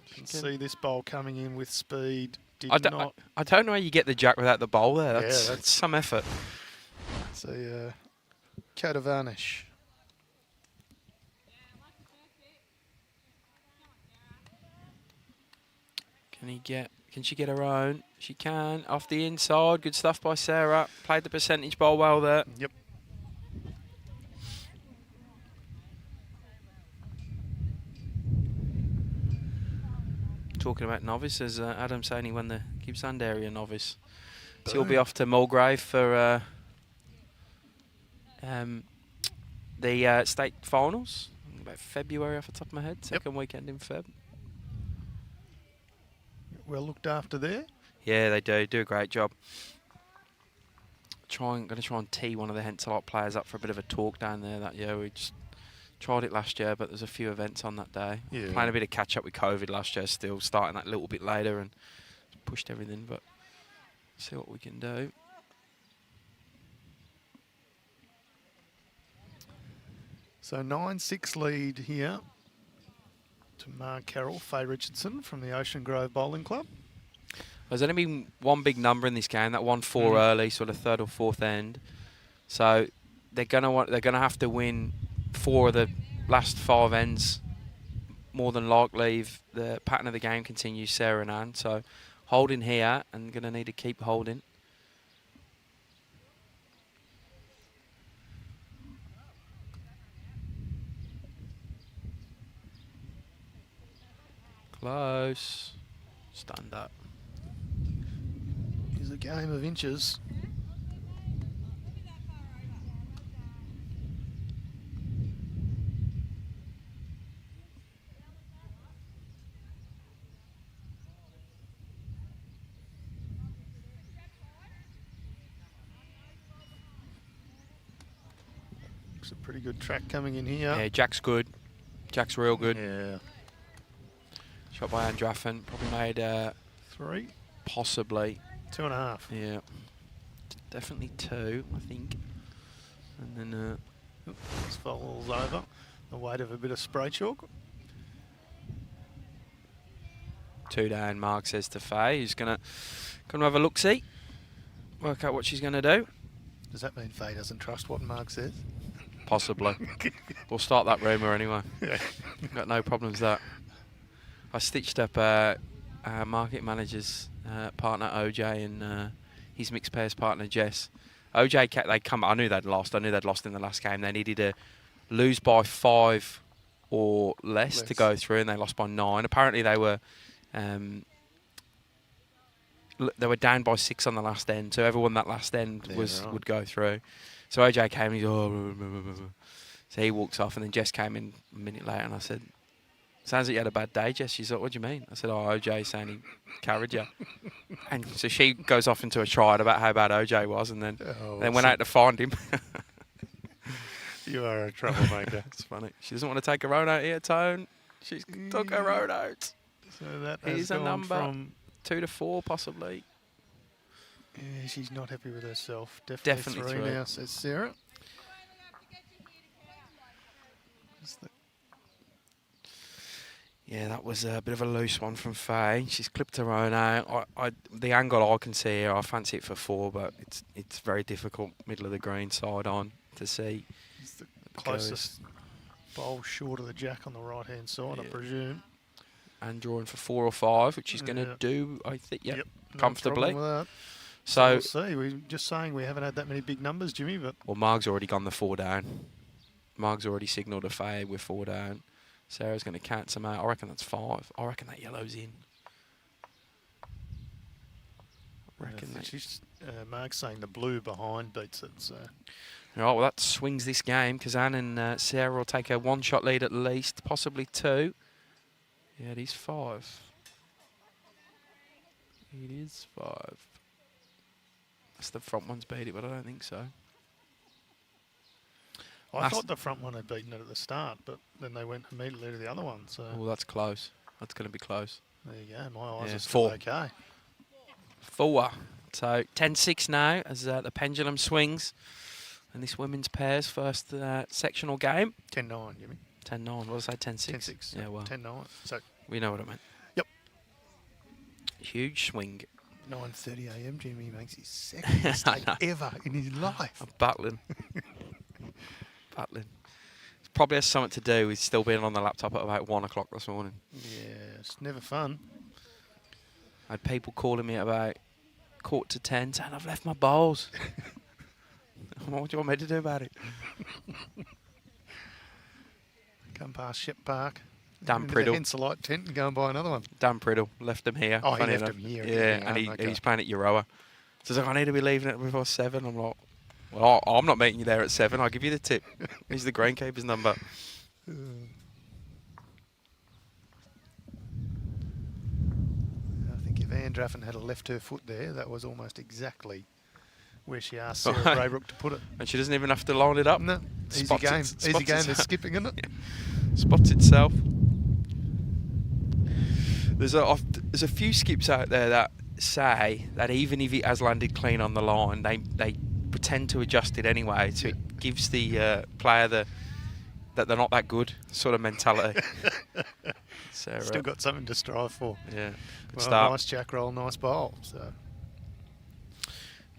You can see this bowl coming in with speed. I don't know how you get the jack without the bowl there. That's some effort. It's a coat of varnish. Can she get her own? She can. Off the inside. Good stuff by Sarah. Played the percentage bowl well there. Yep. Talking about novices, Adam saying he won the Gippsland area novice. So he'll be off to Mulgrave for the state finals. About February off the top of my head. Second weekend in Feb. Well looked after there. Yeah, they do a great job. Going to try and tee one of the Henselite players up for a bit of a talk down there that year. We just tried it last year, but there's a few events on that day. Yeah. Playing a bit of catch up with COVID last year still, starting that little bit later and pushed everything, but see what we can do. So 9-6 lead here to Marg Carrol, Faye Richardson from the Ocean Grove Bowling Club. There's only been one big number in this game, that 1-4 early, sort of third or fourth end. So they're gonna have to win 4 of the last 5 ends. More than likely, if the pattern of the game continues, Sarah and Anne. So holding here, and gonna need to keep holding. Close. Stand up. It's a game of inches. Looks a pretty good track coming in here. Yeah, Jack's good. Jack's real good. Yeah. Shot by Draffen. Probably made 3. Possibly 2.5. Yeah. Definitely 2, I think. And then this falls over. The weight of a bit of spray chalk. 2 down, Marg says to Faye, who's gonna have a look-see. Work out what she's gonna do. Does that mean Faye doesn't trust what Marg says? Possibly. We'll start that rumour anyway. Yeah. Got no problems with that. I stitched up market manager's partner OJ and his mixed pairs partner Jess. OJ, I knew they'd lost. I knew they'd lost in the last game. They needed to lose by 5 or less to go through, and they lost by 9. Apparently, they were down by 6 on the last end, so everyone that last end would go through. So OJ came and he's so he walks off, and then Jess came in a minute later, and I said, "Sounds like you had a bad day, Jess." She's like, "What do you mean?" I said, "Oh, OJ saying he carried you." And so she goes off into a tirade about how bad OJ was, and then went out to find him. You are a troublemaker. It's funny. She doesn't want to take her own out here, Tone. She's took her own out. So that Here's has a gone number. from... 2 to 4, possibly. Yeah, she's not happy with herself. Definitely Definitely 3 now, says Sarah. Yeah, that was a bit of a loose one from Faye. She's clipped her own out. The angle I can see here, I fancy it for 4, but it's very difficult, middle of the green side on, to see. It's the closest bowl short of the jack on the right-hand side, I presume. And drawing for 4 or 5, which she's going to do, I think, Yep, comfortably. No problem with that. So we'll see. We're just saying we haven't had that many big numbers, Jimmy. But well, Marg's already gone the 4 down. Marg's already signalled a Faye with 4 down. Sarah's going to count some out. I reckon that's 5. I reckon that yellow's in. she's Marg's saying the blue behind beats it. So. All right, well, that swings this game because Anne and Sarah will take a 1-shot lead at least, possibly 2. Yeah, it is 5. It is 5. That's the front one's beat it, but I don't think so. I thought the front one had beaten it at the start, but then they went immediately to the other one. So. Oh, that's close. That's going to be close. There you go. My eyes are still 4. okay. 4. So 10-6 now as the pendulum swings. And this women's pairs first sectional game. 10-9, Jimmy. 10-9. What was I say? 10-6? 10-6. Yeah, well. 10-9. So we know what I meant. Yep. Huge swing. 9:30 a.m. Jimmy makes his second mistake ever in his life. I'm battling. Battling. It probably has something to do with still being on the laptop at about 1 o'clock this morning. Yeah, it's never fun. I had people calling me at about 9:45 saying I've left my bowls. What do you want me to do about it? Come past Shep Park. Dan Priddle. Henselite tent and go and buy another one. Dan Priddle left them here. Oh, he funny left enough. them here. Yeah, and he's playing at Euroa. So he's like, I need to be leaving it before 7. I'm like, well, I'm not meeting you there at 7. I'll give you the tip. Here's the greenkeeper's number. I think if Anne Draffen had left her foot there, that was almost exactly where she asked Sarah Braybrook to put it. And she doesn't even have to line it up. No, easy game. Easy game. They're skipping, isn't it? Spots itself. There's a few skips out there that say that even if it has landed clean on the line, they pretend to adjust it anyway. So it gives the player that they're not that good sort of mentality. So, still got something to strive for. Yeah, good well, start. Nice jack roll, nice bowl. So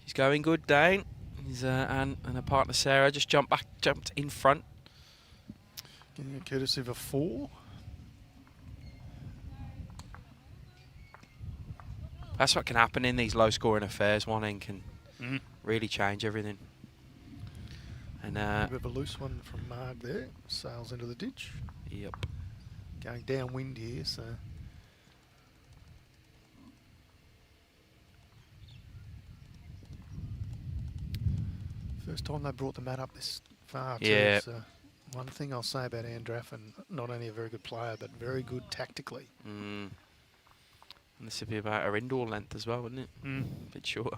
he's going good, Dane. He's and her partner Sarah just jumped in front. Getting a courtesy of a 4. That's what can happen in these low-scoring affairs. One end can really change everything. And a bit of a loose one from Marg there. Sails into the ditch. Yep. Going downwind here, so. First time they brought the mat up this far too. Yeah. So one thing I'll say about Anne Draffen, not only a very good player, but very good tactically. And this would be about her indoor length as well, wouldn't it? A bit shorter.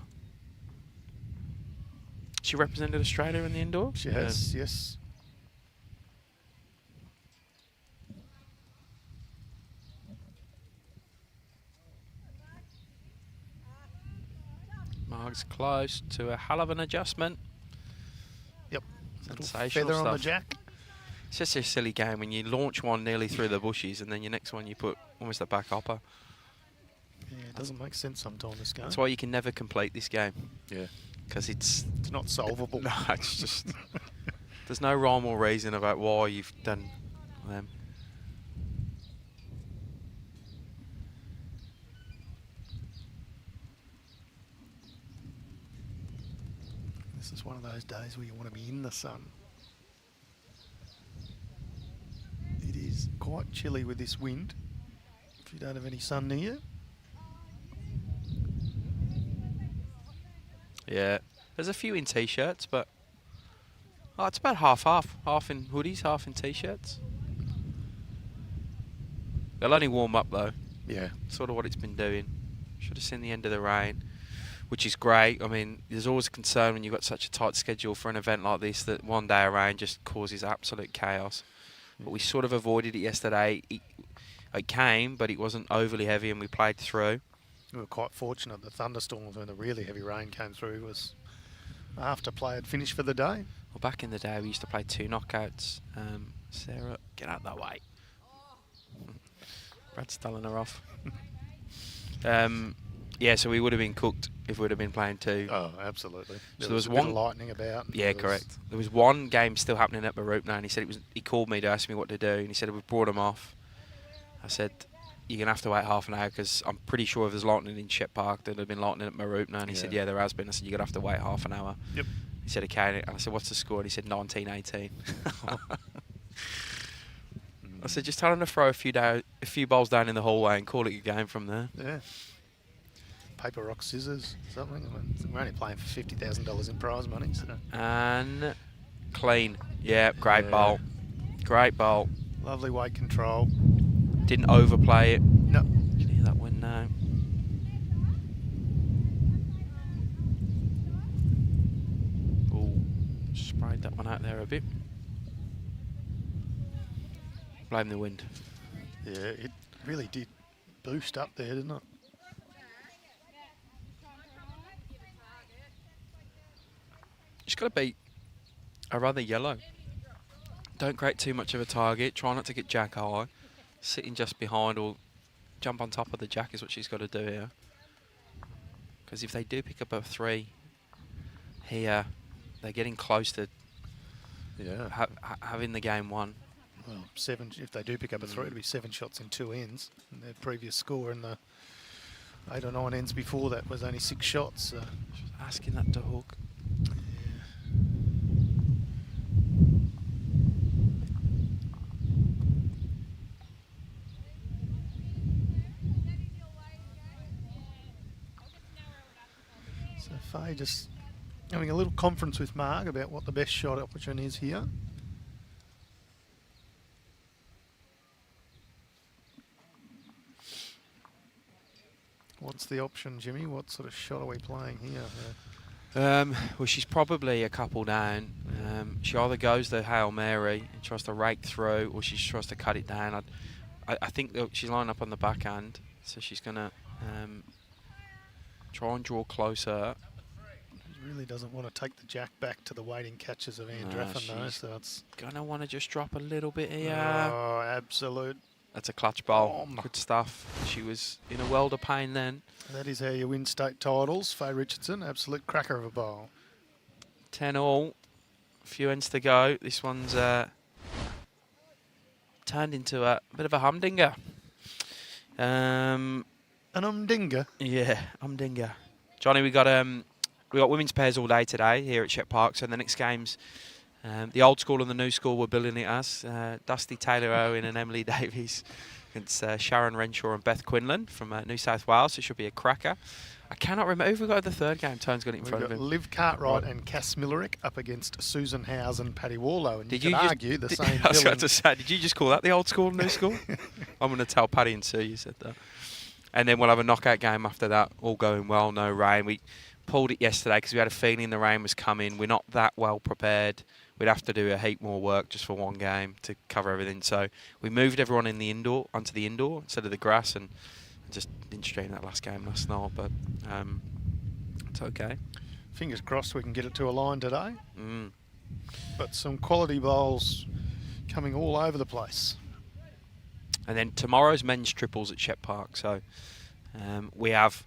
She represented Australia in the indoor? She has, yes. Marg's close to a hell of an adjustment. Yep. Sensational feather stuff. on the jack. It's just a silly game when you launch one nearly through the bushes and then your next one you put almost a back hopper. Yeah, it doesn't make sense sometimes, this game. That's why you can never complete this game. Yeah. Because it's not solvable. No, it's just... there's no rhyme or reason about why you've done them. This is one of those days where you want to be in the sun. It is quite chilly with this wind. If you don't have any sun near you. Yeah, there's a few in t-shirts, but it's about half-half. Half in hoodies, half in t-shirts. They'll only warm up though. Yeah. Sort of what it's been doing. Should have seen the end of the rain. which is great. I mean, there's always a concern when you've got such a tight schedule for an event like this that one day of rain just causes absolute chaos. But we sort of avoided it yesterday. It came, but it wasn't overly heavy, and we played through. We were quite fortunate. The thunderstorms when the really heavy rain came through was after play had finished for the day. Well, back in the day, we used to play 2 knockouts. Sarah, get out that way. Brad's telling her off. Yeah, so we would have been cooked if we would have been playing 2. Oh, absolutely. So there was one bit of lightning about. Yeah, correct. There was one game still happening at Braybrook now, and he said he called me to ask me what to do, and he said we've brought him off. I said, you're going to have to wait half an hour because I'm pretty sure if there's lightning in Shep Park, there'd have been lightning at Braybrook now. And he said, yeah, there has been. I said, you're going to have to wait half an hour. Yep. He said, okay. And I said, what's the score? And he said, 19-18. I said, just tell him to throw a few balls down in the hallway and call it your game from there. Yeah. Paper, rock, scissors, something. I mean, we're only playing for $50,000 in prize money. So. And clean. Yeah, great bowl. Great bowl. Lovely weight control. Didn't overplay it. No. You can hear that wind now. Oh, sprayed that one out there a bit. Blame the wind. Yeah, it really did boost up there, didn't it? Just got to beat a rather yellow. Don't create too much of a target. Try not to get jack high. Sitting just behind or jump on top of the jack is what she's got to do here. Because if they do pick up a 3 here, they're getting close to having the game won. Well, 7. If they do pick up a 3, it'll be 7 shots in 2 ends. And their previous score in the 8 or 9 ends before that was only 6 shots. So. She was asking that to hook. So Faye just having a little conference with Marg about what the best shot option is here. What's the option, Jimmy? What sort of shot are we playing here? Well, she's probably a couple down. She either goes the Hail Mary and tries to rake through, or she tries to cut it down. I think that she's lining up on the backhand, so she's going to try and draw closer. She really doesn't want to take the jack back to the waiting catches of Draffen, though. So it's going to want to just drop a little bit here. Oh, absolute. That's a clutch bowl. Good stuff. She was in a world of pain then. That is how you win state titles. Faye Richardson, absolute cracker of a bowl. 10-all. A few ends to go. This one's turned into a bit of a humdinger. An humdinger? Yeah, humdinger. Johnny, we got women's pairs all day today here at Shep Park. So the next game's the old school and the new school were billing it as. Dusty Taylor-Owen and Emily Davies against Sharon Renshaw and Beth Quinlan from New South Wales. It should be a cracker. I cannot remember. Who've we got at the third game? Tone's got it in front of him. Liv Cartwright and Cass Millerick up against Susan Howes and Paddy Warlow. And you could argue the same I was about to say, did you just call that the old school and new school? I'm going to tell Paddy and Sue you said that. And then we'll have a knockout game after that, all going well, no rain. We pulled it yesterday because we had a feeling the rain was coming. We're not that well prepared. We'd have to do a heap more work just for one game to cover everything. So we moved everyone in the indoor onto the indoor instead of the grass, and just didn't stream that last game last night. But it's okay. Fingers crossed we can get it to a line today. Mm. But some quality bowls coming all over the place. And then tomorrow's men's triples at Shep Park. So we have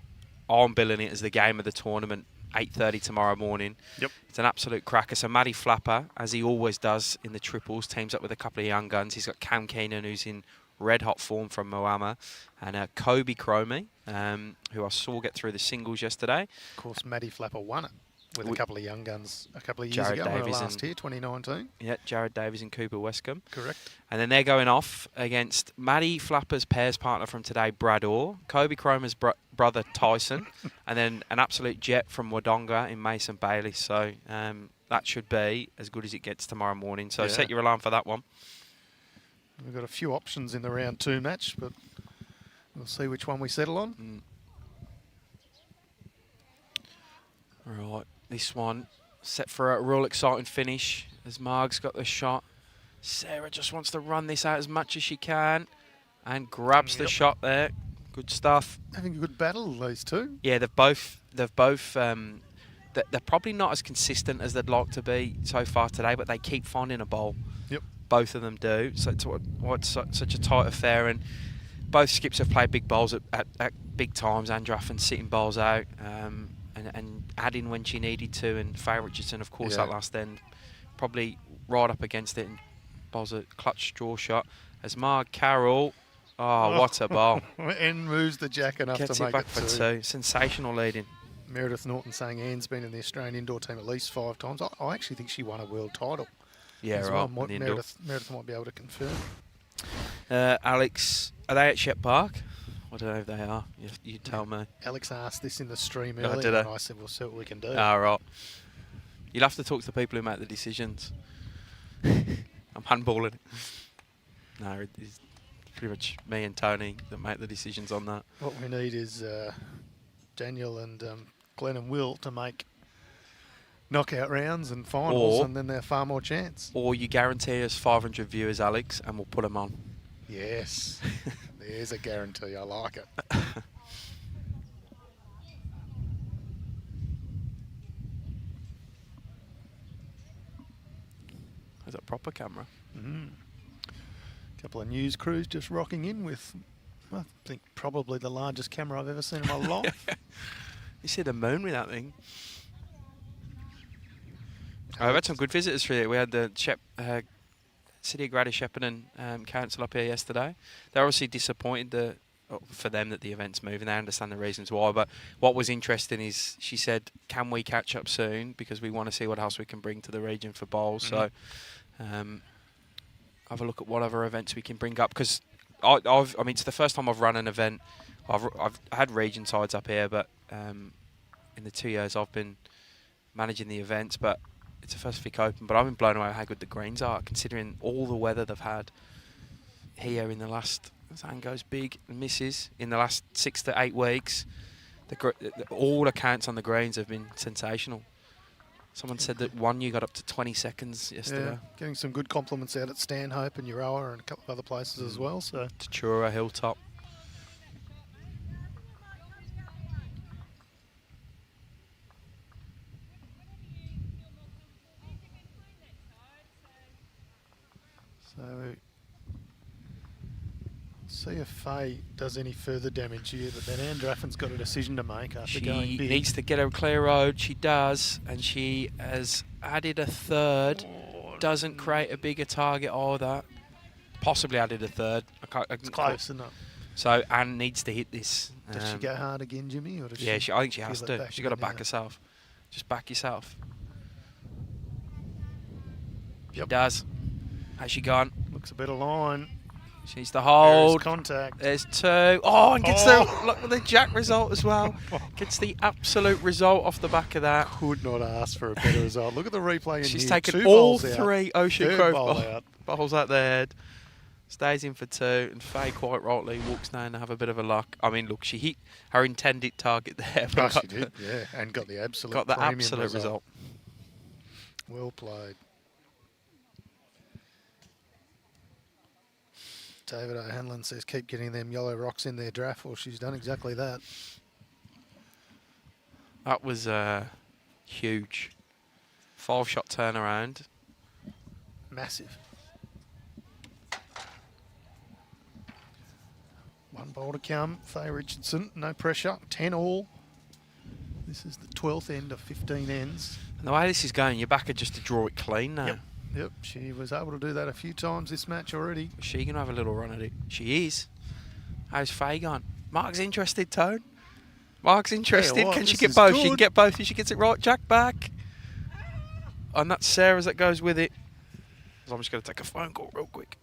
on billing it as the game of the tournament. 8:30 tomorrow morning. Yep. It's an absolute cracker. So Matty Flapper, as he always does in the triples, teams up with a couple of young guns. He's got Cam Keenan, who's in red hot form from Moama, and Kobe Cromie, who I saw get through the singles yesterday. Of course, Matty Flapper won it with a couple of young guns a couple of years Jared ago. Davies last year, 2019. Yeah, Jared Davies and Cooper Westcombe. Correct. And then they're going off against Matty Flapper's pairs partner from today, Brad Orr, Kobe Cromie's brother Tyson, and then an absolute jet from Wodonga in Mason Bailey. So that should be as good as it gets tomorrow morning. So set your alarm for that one. We've got a few options in the round 2 match, but we'll see which one we settle on. Right, this one set for a real exciting finish as Marg's got the shot. Sarah just wants to run this out as much as she can and grabs the shot there. Good stuff. Having a good battle, these two. Yeah, they're probably not as consistent as they'd like to be so far today, but they keep finding a bowl. Yep. Both of them do. So it's what's such a tight affair, and both skips have played big bowls at big times. And Draffen sitting bowls out and adding when she needed to. And Faye Richardson, of course, that last end, probably right up against it and bowls a clutch draw shot. As Marg Carrol, what a bowl. And moves the jack enough Gets to make back it for two. two. Sensational leading. Meredith Norton saying Anne's been in the Australian indoor team at least 5 times. I actually think she won a world title. Yeah, as right. well. Meredith might be able to confirm. Alex, are they at Shep Park? I don't know if they are. You tell me. Alex asked this in the stream Oh, earlier, did and I said, we'll see what we can do. Right. You'll have to talk to the people who make the decisions. I'm handballing it. No, it's pretty much me and Tony that make the decisions on that. What we need is Daniel and Glenn and Will to make knockout rounds and finals, and then they're far more chance. Or you guarantee us 500 viewers, Alex, and we'll put them on. Yes. There's a guarantee. I like it. Is that proper camera? Couple of news crews just rocking in with, I think, probably the largest camera I've ever seen in my life. You see the moon with that thing? I've had some good visitors for you. We had the City of Greater Shepparton Council up here yesterday. They're obviously disappointed for them that the event's moving. They understand the reasons why. But what was interesting is she said, can we catch up soon? Because we want to see what else we can bring to the region for bowls. So have a look at what other events we can bring up. Because I mean, it's the first time I've run an event. I've had region sides up here, but in the 2 years I've been managing the events, but it's the first Vic Open. But I've been blown away how good the greens are, considering all the weather they've had here in the last, Zane goes big and misses, in the last 6 to 8 weeks. All accounts on the greens have been sensational. Someone said that one you got up to 20 seconds yesterday. Yeah, getting some good compliments out at Stanhope and Euroa and a couple of other places as well. So Tachura, Hilltop. So see if Faye does any further damage here, but then Anne Draffen's got a decision to make after going She big. needs to get a clear road. She does, and she has added a third. Doesn't create a bigger target either. Possibly added a third. It's close, isn't it? So Anne needs to hit this. Does she go hard again, Jimmy? Or does yeah, I think she feel has it to. back She's got to again back now? herself. Just back yourself. She Yep. does. Has she gone? Looks a better line. She needs to hold. There's contact. There's two. Oh, and gets the jack result as well. Gets the absolute result off the back of that. Could not ask for a better result. Look at the replay in She's here. taken 2 all bowls out. 3 Ocean Third Grove bowl out. bowls out their head. Stays in for 2, and Faye quite rightly walks down to have a bit of a luck. I mean, look, she hit her intended target there. Oh, she did, yeah, and got the absolute Got the premium absolute result. Well played. David O'Hanlon says keep getting them yellow rocks in their draft. Well, she's done exactly that. That was huge. 5-shot turnaround. Massive. One bowl to come. Faye Richardson, no pressure. 10 all. This is the 12th end of 15 ends. And the way this is going, you're back at just to draw it clean now. Yep, she was able to do that a few times this match already. Is she going to have a little run at it? She is. How's Faye gone? Mark's interested, Tone. Mark's interested. what, Can she this get is both? She can good. get both if she gets it right. Jack back. And that's Sarah's that goes with it. So I'm just going to take a phone call real quick.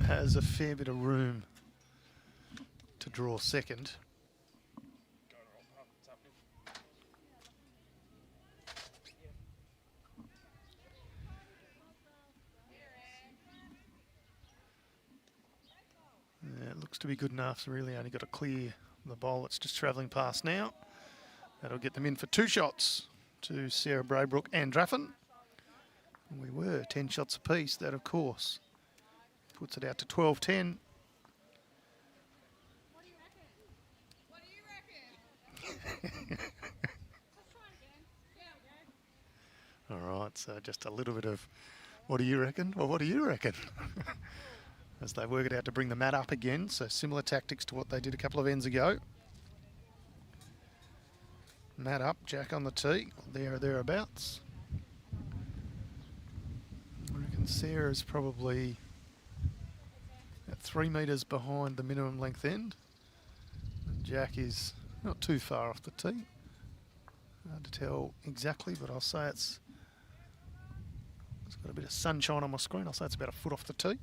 Has a fair bit of room to draw second. Yeah, it looks to be good enough. So really only got to clear the bowl that's just travelling past now. That'll get them in for 2 shots to Sarah Braybrook and Draffen. And we were 10 shots apiece. That, of course, puts it out to 12-10. All right, so just a little bit of, what do you reckon? Well, what do you reckon? As they work it out to bring the mat up again. So similar tactics to what they did a couple of ends ago. Mat up, Jack on the tee, there or thereabouts. I reckon Sarah's probably at 3 metres behind the minimum length end. And Jack is not too far off the tee. Hard to tell exactly, but I'll say it's got a bit of sunshine on my screen. I'll say it's about a foot off the tee.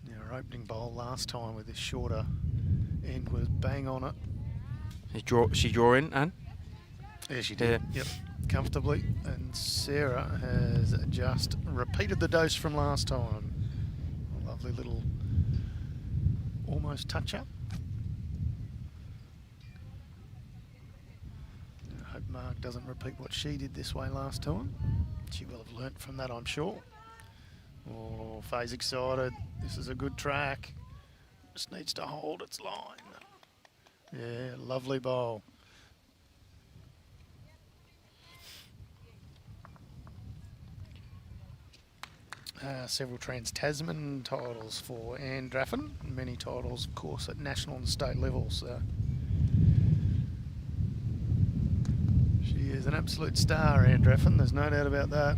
Now, our opening bowl last time with this shorter end was bang on it. She draw in, Anne? Yeah, she did. Yeah. Yep, comfortably. And Sarah has just repeated the dose from last time. A lovely little almost touch-up. I hope Marg doesn't repeat what she did this way last time. She will have learnt from that, I'm sure. Oh, Faye's excited. This is a good track. Just needs to hold its line. Yeah, lovely bowl. Several Trans-Tasman titles for Anne Draffen. Many titles, of course, at national and state levels. She is an absolute star, Anne Draffen. There's no doubt about that.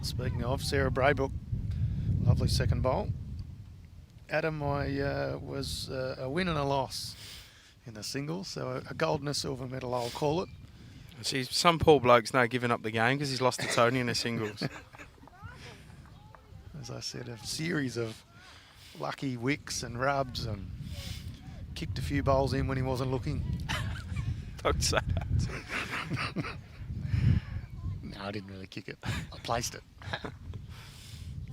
Speaking of, Sarah Braybrook, lovely second bowl. Adam, I was a win and a loss in the singles, so a gold and a silver medal, I'll call it. See, some poor bloke's now giving up the game because he's lost to Tony in the singles. As I said, a series of lucky wicks and rubs, and kicked a few bowls in when he wasn't looking. Don't say that. No, I didn't really kick it. I placed it.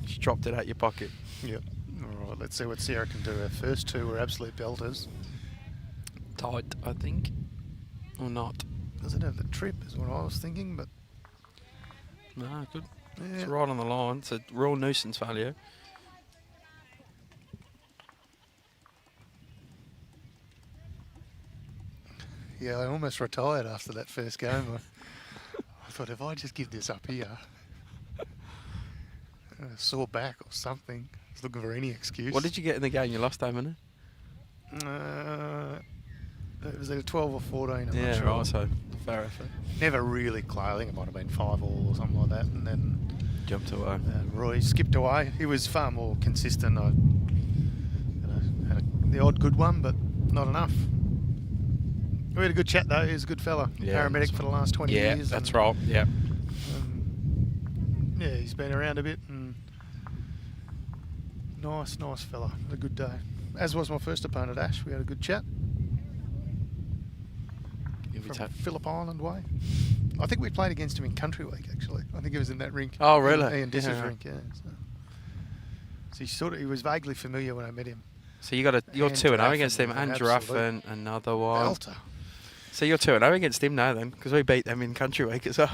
Just dropped it out your pocket. Yep. All right, let's see what Sarah can do. Her first 2 were absolute belters. Tight, I think. Or not. Doesn't have the trip, is what I was thinking, but... No, good. Yeah. It's right on the line. It's a real nuisance value. Yeah, I almost retired after that first game. I thought, if I just give this up here, a sore back or something. I was looking for any excuse. What did you get in the game you lost, Damon? It was either 12 or 14, I'm Yeah, not sure. right, so fair effort. Never really close. I think it might have been 5 all or something like that. And then Jumped away. Roy skipped away. He was far more consistent. I had the odd good one, but not enough. We had a good chat though. He's a good fella. Yeah, Paramedic for the last 20 years. Yeah, that's right. Yeah. Yeah, he's been around a bit and nice fella. Had a good day. As was my first opponent, Ash. We had a good chat. From Phillip Island way. I think we played against him in Country Week, actually. I think he was in that rink. Oh, really? Ian Diss's rink, yeah. So he was vaguely familiar when I met him. So you're 2-0 against him, and Draffen, another one. Belter. So you're 2-0 against him now then, because we beat them in Country Week as well.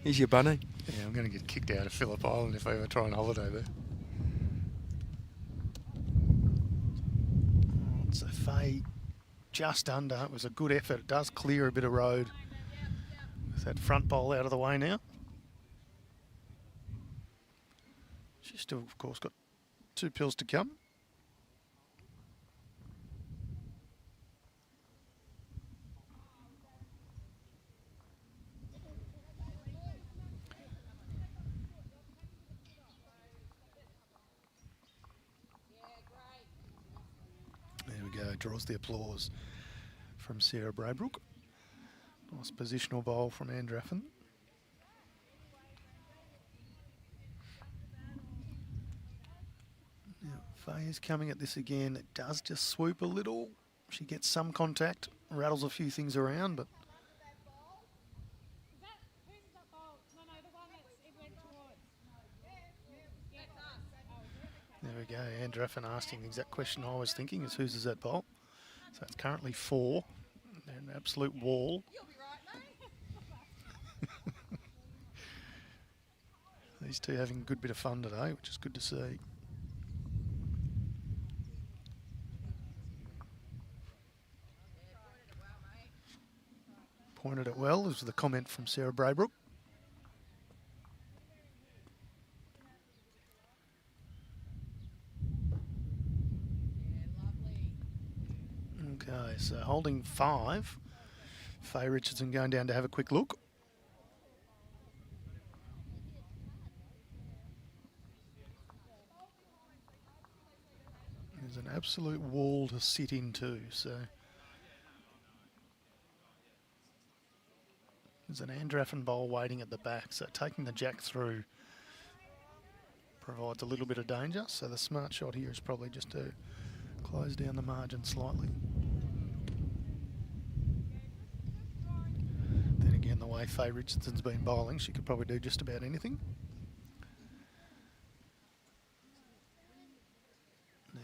He's your bunny. Yeah, I'm going to get kicked out of Phillip Island if I ever try and holiday there. So Faye just under. It was a good effort. It does clear a bit of road with that front bowl out of the way now. She's still, of course, got 2 pills to come. There we go, draws the applause from Sarah Braybrook. Nice positional bowl from Anne Draffen. Now, Faye is coming at this again. It does just swoop a little. She gets some contact, rattles a few things around, but There we go. And Draffen asking the exact question I was thinking is whose is that bowl? So it's currently 4. They're an absolute wall. These two having a good bit of fun today, which is good to see. Pointed it well. This was the comment from Sarah Braybrook. Okay, so holding 5. Faye Richardson going down to have a quick look. There's an absolute wall to sit into, so there's an Draffen bowl waiting at the back, so taking the jack through provides a little bit of danger, so the smart shot here is probably just to close down the margin slightly. Then again, the way Faye Richardson's been bowling, she could probably do just about anything.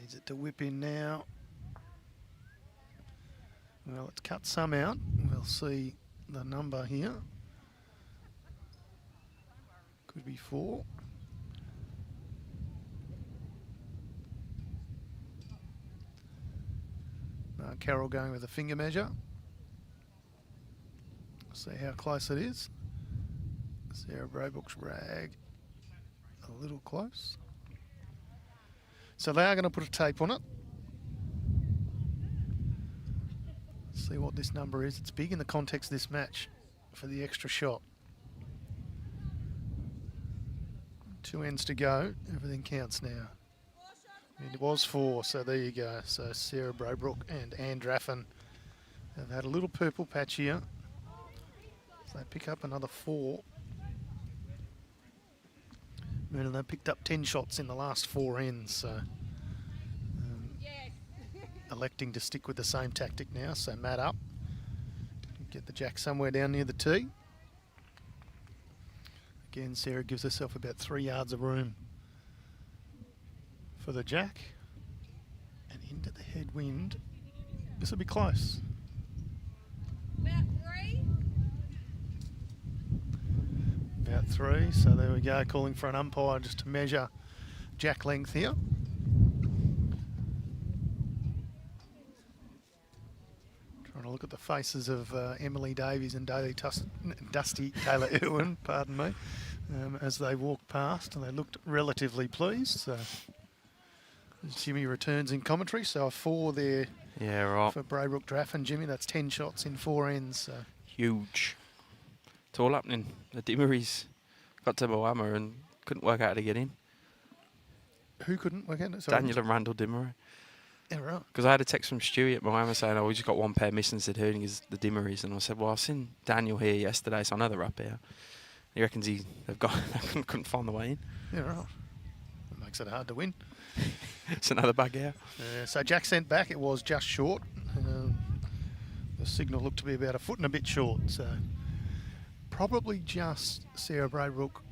Needs it to whip in now. Well, it's cut some out. We'll see the number here. Could be 4. Carrol going with a finger measure. See how close it is. Sarah Braybrook's rag a little close. So they are going to put a tape on it. See what this number is. It's big in the context of this match for the extra shot. 2 ends to go. Everything counts now. And it was 4, so there you go. So Sarah Braybrook and Draffen have had a little purple patch here. So they pick up another 4. And they picked up 10 shots in the last 4 ends, so electing to stick with the same tactic now. So mat up, get the jack somewhere down near the tee. Again, Sarah gives herself about 3 yards of room for the jack, and into the headwind. This will be close. About 3. About 3, so there we go, calling for an umpire just to measure jack length here. Trying to look at the faces of Emily Davies and Dusty Taylor-Irwin, pardon me, as they walked past, and they looked relatively pleased. So Jimmy returns in commentary, so a 4 there. Yeah, right. For Braybrook, Draffen, Jimmy. That's 10 shots in 4 ends. So. Huge. It's all happening. The Dimmeries got to Moama and couldn't work out how to get in. Who couldn't work out? Daniel and Randall Dimmery. Yeah, right. Because I had a text from Stewie at Moama saying, "Oh, we just got 1 pair missing," said Herding is the Dimmeries. And I said, "Well, I've seen Daniel here yesterday, so I know they're up here." He reckons they've couldn't find the way in. Yeah, right. It makes it hard to win. It's another bug out. So Jack sent back. It was just short. The signal looked to be about a foot and a bit short. So probably just Sarah Braybrook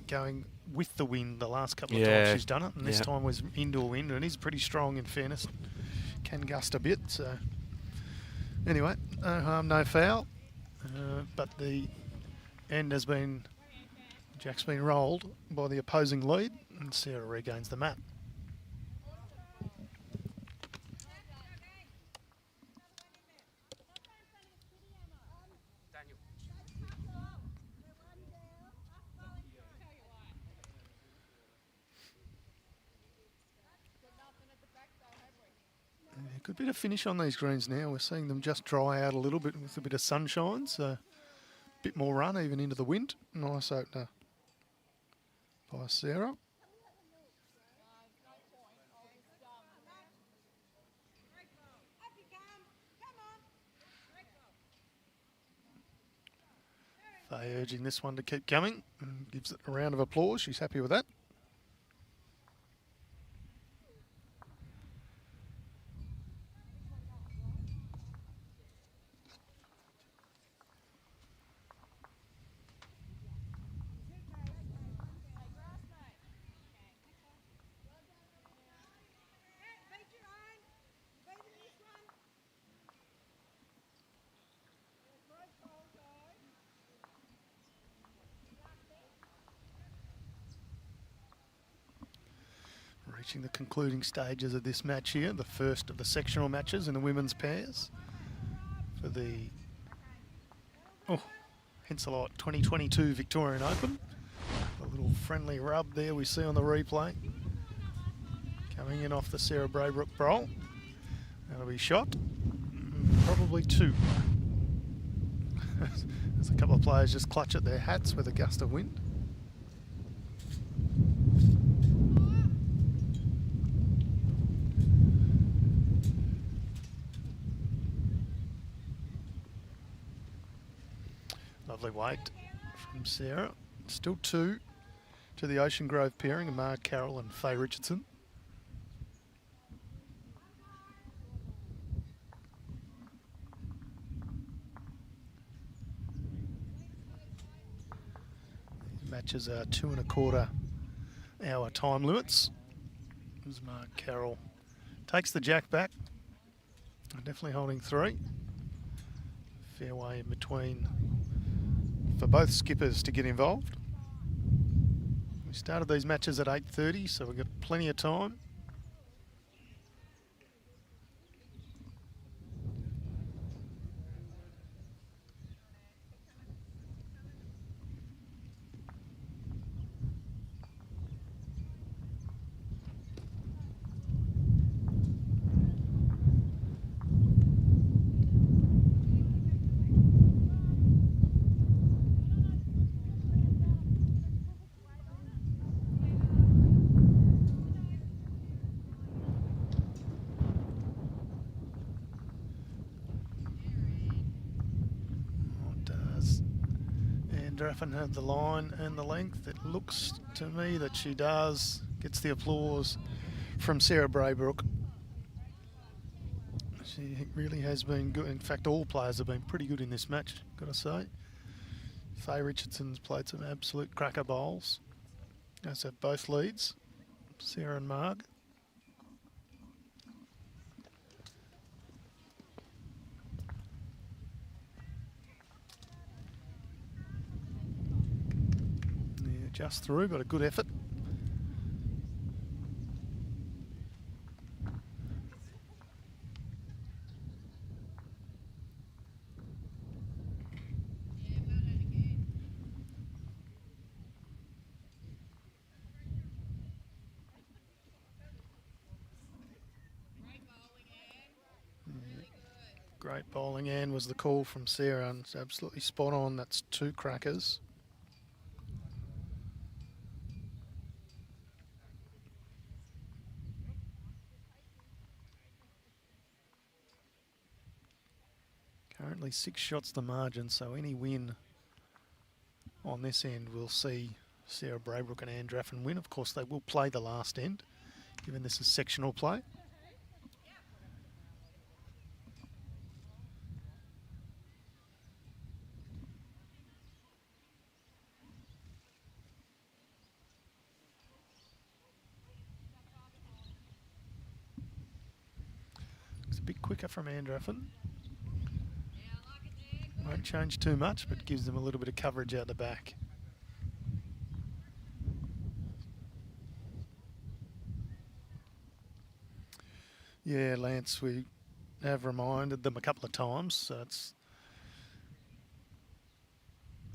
going with the wind the last couple of times she's done it. And this time was indoor wind, and it is pretty strong in fairness. Can gust a bit. So anyway, no harm, no foul. But the end has been, Jack's been rolled by the opposing lead, and Sarah regains the mat. Good bit of finish on these greens now. We're seeing them just dry out a little bit with a bit of sunshine, so a bit more run even into the wind. Nice opener by Sarah. Faye urging this one to keep coming and gives it a round of applause. She's happy with that. Reaching the concluding stages of this match here, the first of the sectional matches in the women's pairs for the Henselite 2022 Victorian Open. A little friendly rub there we see on the replay. Coming in off the Sarah Braybrook roll. That'll be shot. Probably two. There's a couple of players just clutch at their hats with a gust of wind. Lovely weight from Sarah. Still two to the Ocean Grove pairing, Marg, Carrol and Faye Richardson. These matches are 2.25 hour time limits. As Marg, Carrol takes the jack back. Definitely holding three. Fairway in between for both skippers to get involved. We started these matches at 8:30, so we've got plenty of time. Draffen have the line and the length. It looks to me that she does. Gets the applause from Sarah Braybrook. She really has been good. In fact, all players have been pretty good in this match, got to say. Faye Richardson's played some absolute cracker bowls. As have both leads, Sarah and Marg. Just through, but a good effort. Great bowling, Anne, was the call from Sarah, and it's absolutely spot on. That's two crackers. Currently 6 shots the margin, so any win on this end will see Sarah Braybrook and Anne Draffen win. Of course, they will play the last end, given this is sectional play. It's a bit quicker from Anne Draffen. Won't change too much, but gives them a little bit of coverage out the back. Yeah, Lance, we have reminded them a couple of times, so it's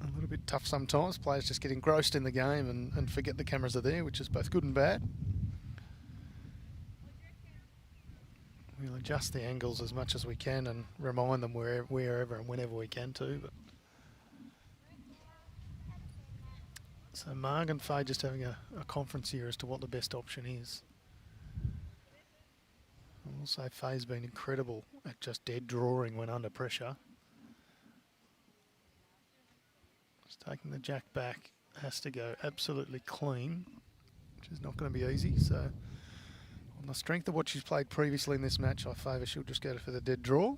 a little bit tough sometimes. Players just get engrossed in the game and forget the cameras are there, which is both good and bad. We'll adjust the angles as much as we can and remind them wherever and whenever we can too. But so Marg and Faye just having a conference here as to what the best option is. I will say Faye's been incredible at just dead drawing when under pressure. Just taking the jack back has to go absolutely clean, which is not going to be easy. So on the strength of what she's played previously in this match, I favour she'll just go for the dead draw.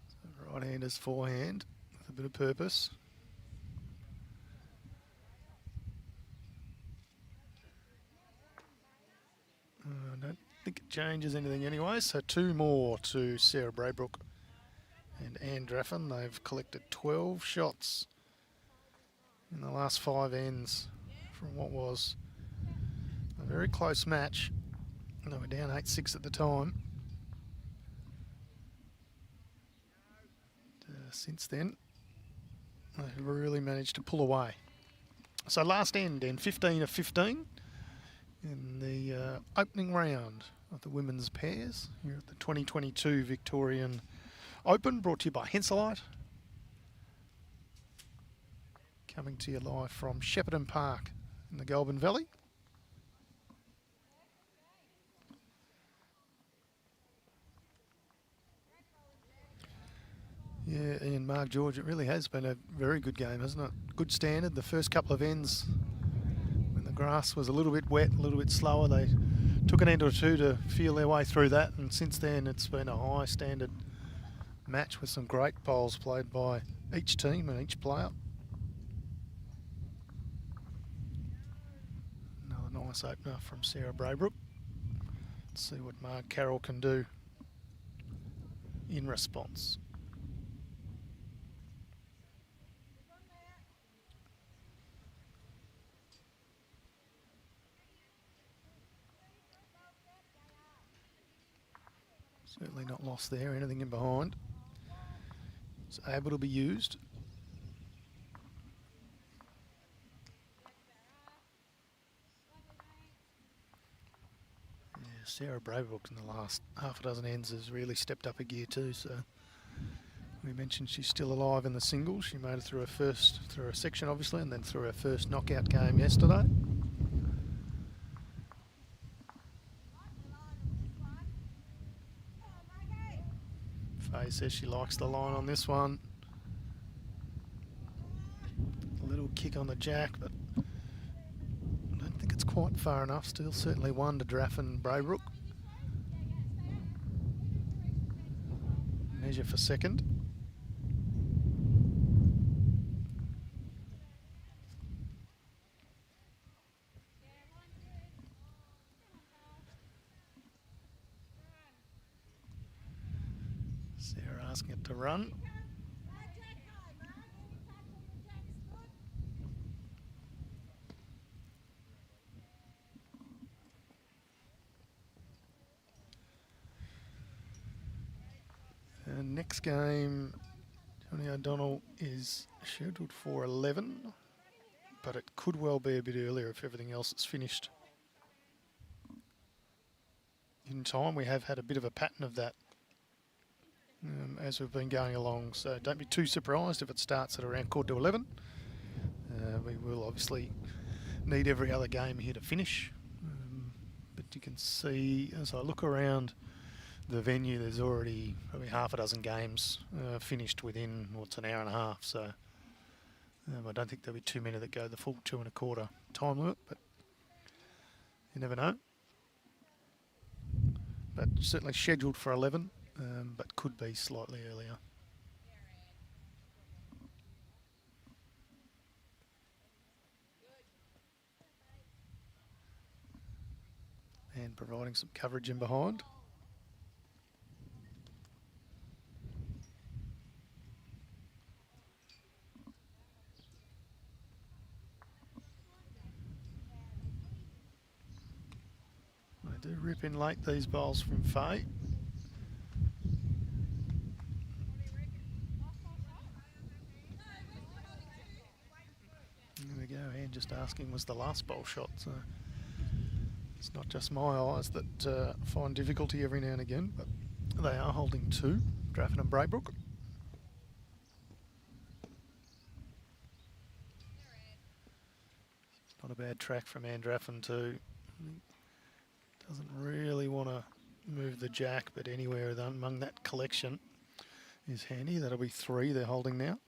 So right-hander's forehand with a bit of purpose. I don't think it changes anything anyway, so 2 more to Sarah Braybrook and Anne Draffen. They've collected 12 shots in the last 5 ends from what was a very close match. They were down 8-6 at the time. Since then, they've really managed to pull away. So last end, and 15 of 15 in the opening round of the women's pairs here at the 2022 Victorian Open, brought to you by Henselite. Coming to you live from Shepparton Park in the Goulburn Valley. Yeah, Ian, Marg, George, it really has been a very good game, hasn't it? Good standard. The first couple of ends, when the grass was a little bit wet, a little bit slower, they took an end or two to feel their way through that, and since then it's been a high standard match with some great bowls played by each team and each player. Another nice opener from Sarah Braybrook. Let's see what Marg Carrol can do in response. Certainly not lost there, anything in behind. It's able to be used. Yeah, Sarah Braybrook in the last half a dozen ends has really stepped up a gear too, so we mentioned she's still alive in the singles. She made it through her section obviously, and then through her first knockout game yesterday. Faye says she likes the line on this one. A little kick on the jack, but I don't think it's quite far enough. Still certainly one to Draffen Braybrook. Measure for second. Sarah asking it to run. And next game, Johnny O'Donnell is scheduled for 11, but it could well be a bit earlier if everything else is finished in time. We have had a bit of a pattern of that as we've been going along, so don't be too surprised if it starts at around 11:15. We will obviously need every other game here to finish, but you can see as I look around the venue, there's already probably half a dozen games finished within what's an hour and a half, so I don't think there'll be too many that go the full 2 1/4 time limit, but you never know. But certainly scheduled for 11, but could be slightly earlier. And providing some coverage in behind. They do rip in late, these bowls from Faye. There we go, and just asking was the last bowl shot, so it's not just my eyes that find difficulty every now and again, but they are holding 2, Draffen and Braybrook. Not a bad track from Anne Draffen too. Doesn't really want to move the jack, but anywhere among that collection is handy. That'll be 3 they're holding now.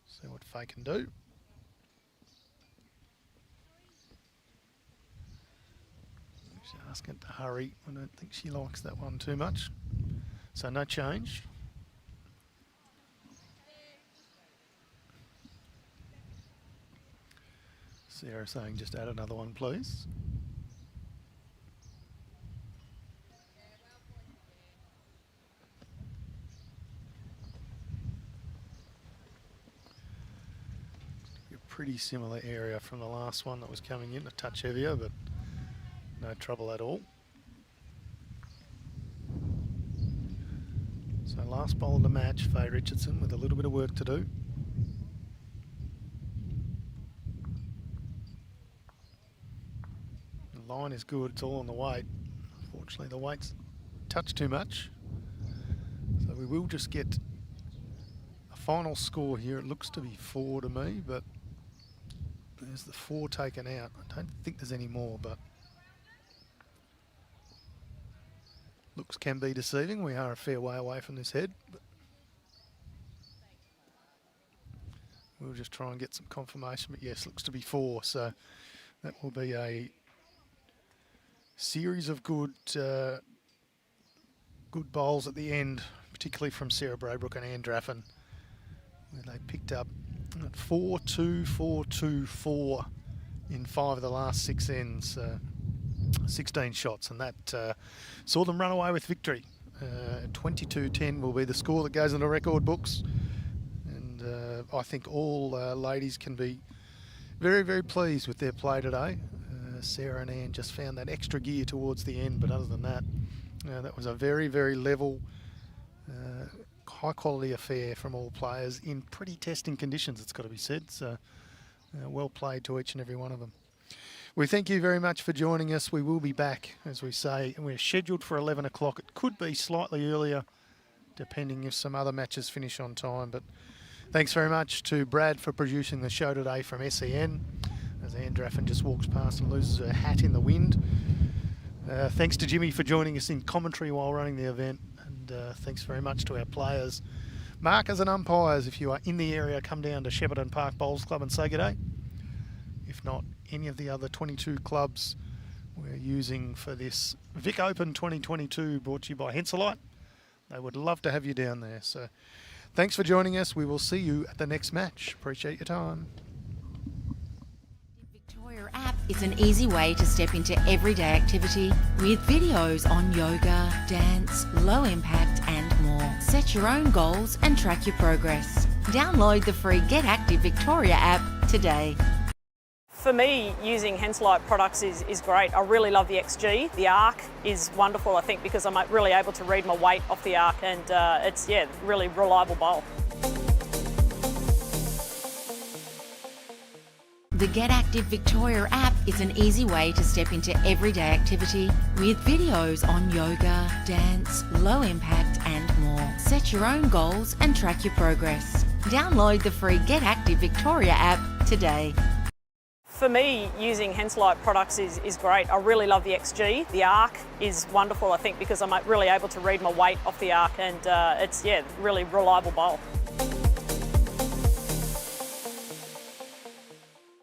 See what Faye can do. She's asking it to hurry. I don't think she likes that one too much. So no change. Sarah saying just add another one, please. A pretty similar area from the last one that was coming in, a touch heavier, but no trouble at all. So last bowl of the match, Faye Richardson with a little bit of work to do. The line is good, it's all on the weight. Unfortunately, the weight's a touch too much. So we will just get a final score here. It looks to be 4 to me, but there's the 4 taken out. I don't think there's any more, but looks can be deceiving. We are a fair way away from this head, but we'll just try and get some confirmation. But yes, looks to be 4, so that will be a series of good good bowls at the end, particularly from Sarah Braybrook and Draffen, where they picked up 4-2, 4-2, 4 in 5 of the last 6 ends, 16 shots, and that saw them run away with victory. 22-10 will be the score that goes into record books, and I think all ladies can be very, very pleased with their play today. Sarah and Anne just found that extra gear towards the end, but other than that, that was a very, very level, high quality affair from all players in pretty testing conditions, it's got to be said. So well played to each and every one of them. We thank you very much for joining us. We will be back, as we say, and we're scheduled for 11 o'clock. It could be slightly earlier, depending if some other matches finish on time. But thanks very much to Brad for producing the show today from SEN, as Anne Draffen just walks past and loses her hat in the wind. Thanks to Jimmy for joining us in commentary while running the event, and thanks very much to our players, markers and umpires. If you are in the area, come down to Shepparton Park Bowls Club and say good day. If not, any of the other 22 clubs we're using for this Vic Open 2022 brought to you by Henselite, they would love to have you down there. So thanks for joining us. We will see you at the next match. Appreciate your time. Victoria app is an easy way to step into everyday activity with videos on yoga, dance, low impact and more. Set your own goals and track your progress. Download the free Get Active Victoria app today. For me, using Henselite products is great. I really love the XG. The arc is wonderful, I think, because I'm really able to read my weight off the arc, and it's, yeah, really reliable bowl. The Get Active Victoria app is an easy way to step into everyday activity with videos on yoga, dance, low impact and more. Set your own goals and track your progress. Download the free Get Active Victoria app today. For me, using Henselite products is great. I really love the XG. The arc is wonderful, I think, because I'm really able to read my weight off the arc, and it's, yeah, really reliable bowl.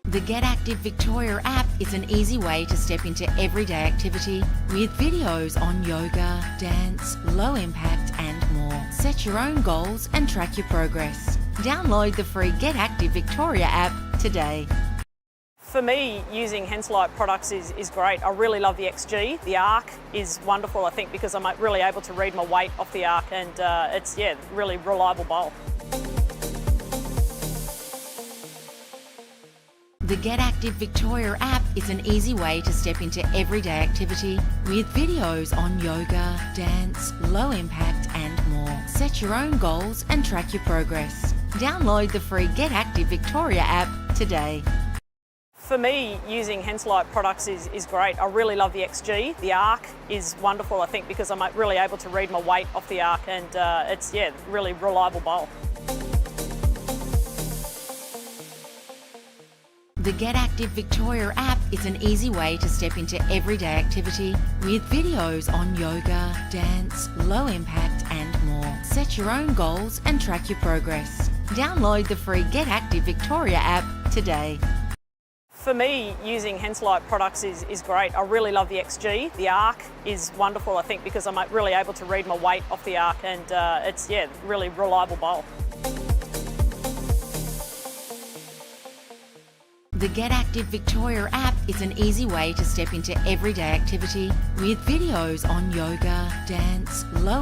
The Get Active Victoria app is an easy way to step into everyday activity with videos on yoga, dance, low impact and more. Set your own goals and track your progress. Download the free Get Active Victoria app today. For me, using Henselite products is great. I really love the XG. The arc is wonderful, I think, because I'm really able to read my weight off the arc, and it's, yeah, really reliable bowl. The Get Active Victoria app is an easy way to step into everyday activity with videos on yoga, dance, low impact and more. Set your own goals and track your progress. Download the free Get Active Victoria app today. For me, using Henselite products is great. I really love the XG. The arc is wonderful, I think, because I'm really able to read my weight off the arc, and it's, yeah, really reliable bowl. The Get Active Victoria app is an easy way to step into everyday activity with videos on yoga, dance, low impact and more. Set your own goals and track your progress. Download the free Get Active Victoria app today. For me, using Henselite products is great. I really love the XG. The arc is wonderful, I think, because I'm really able to read my weight off the arc, and it's, yeah, really reliable bowl. The The Get Active Victoria app is an easy way to step into everyday activity with videos on yoga, dance, low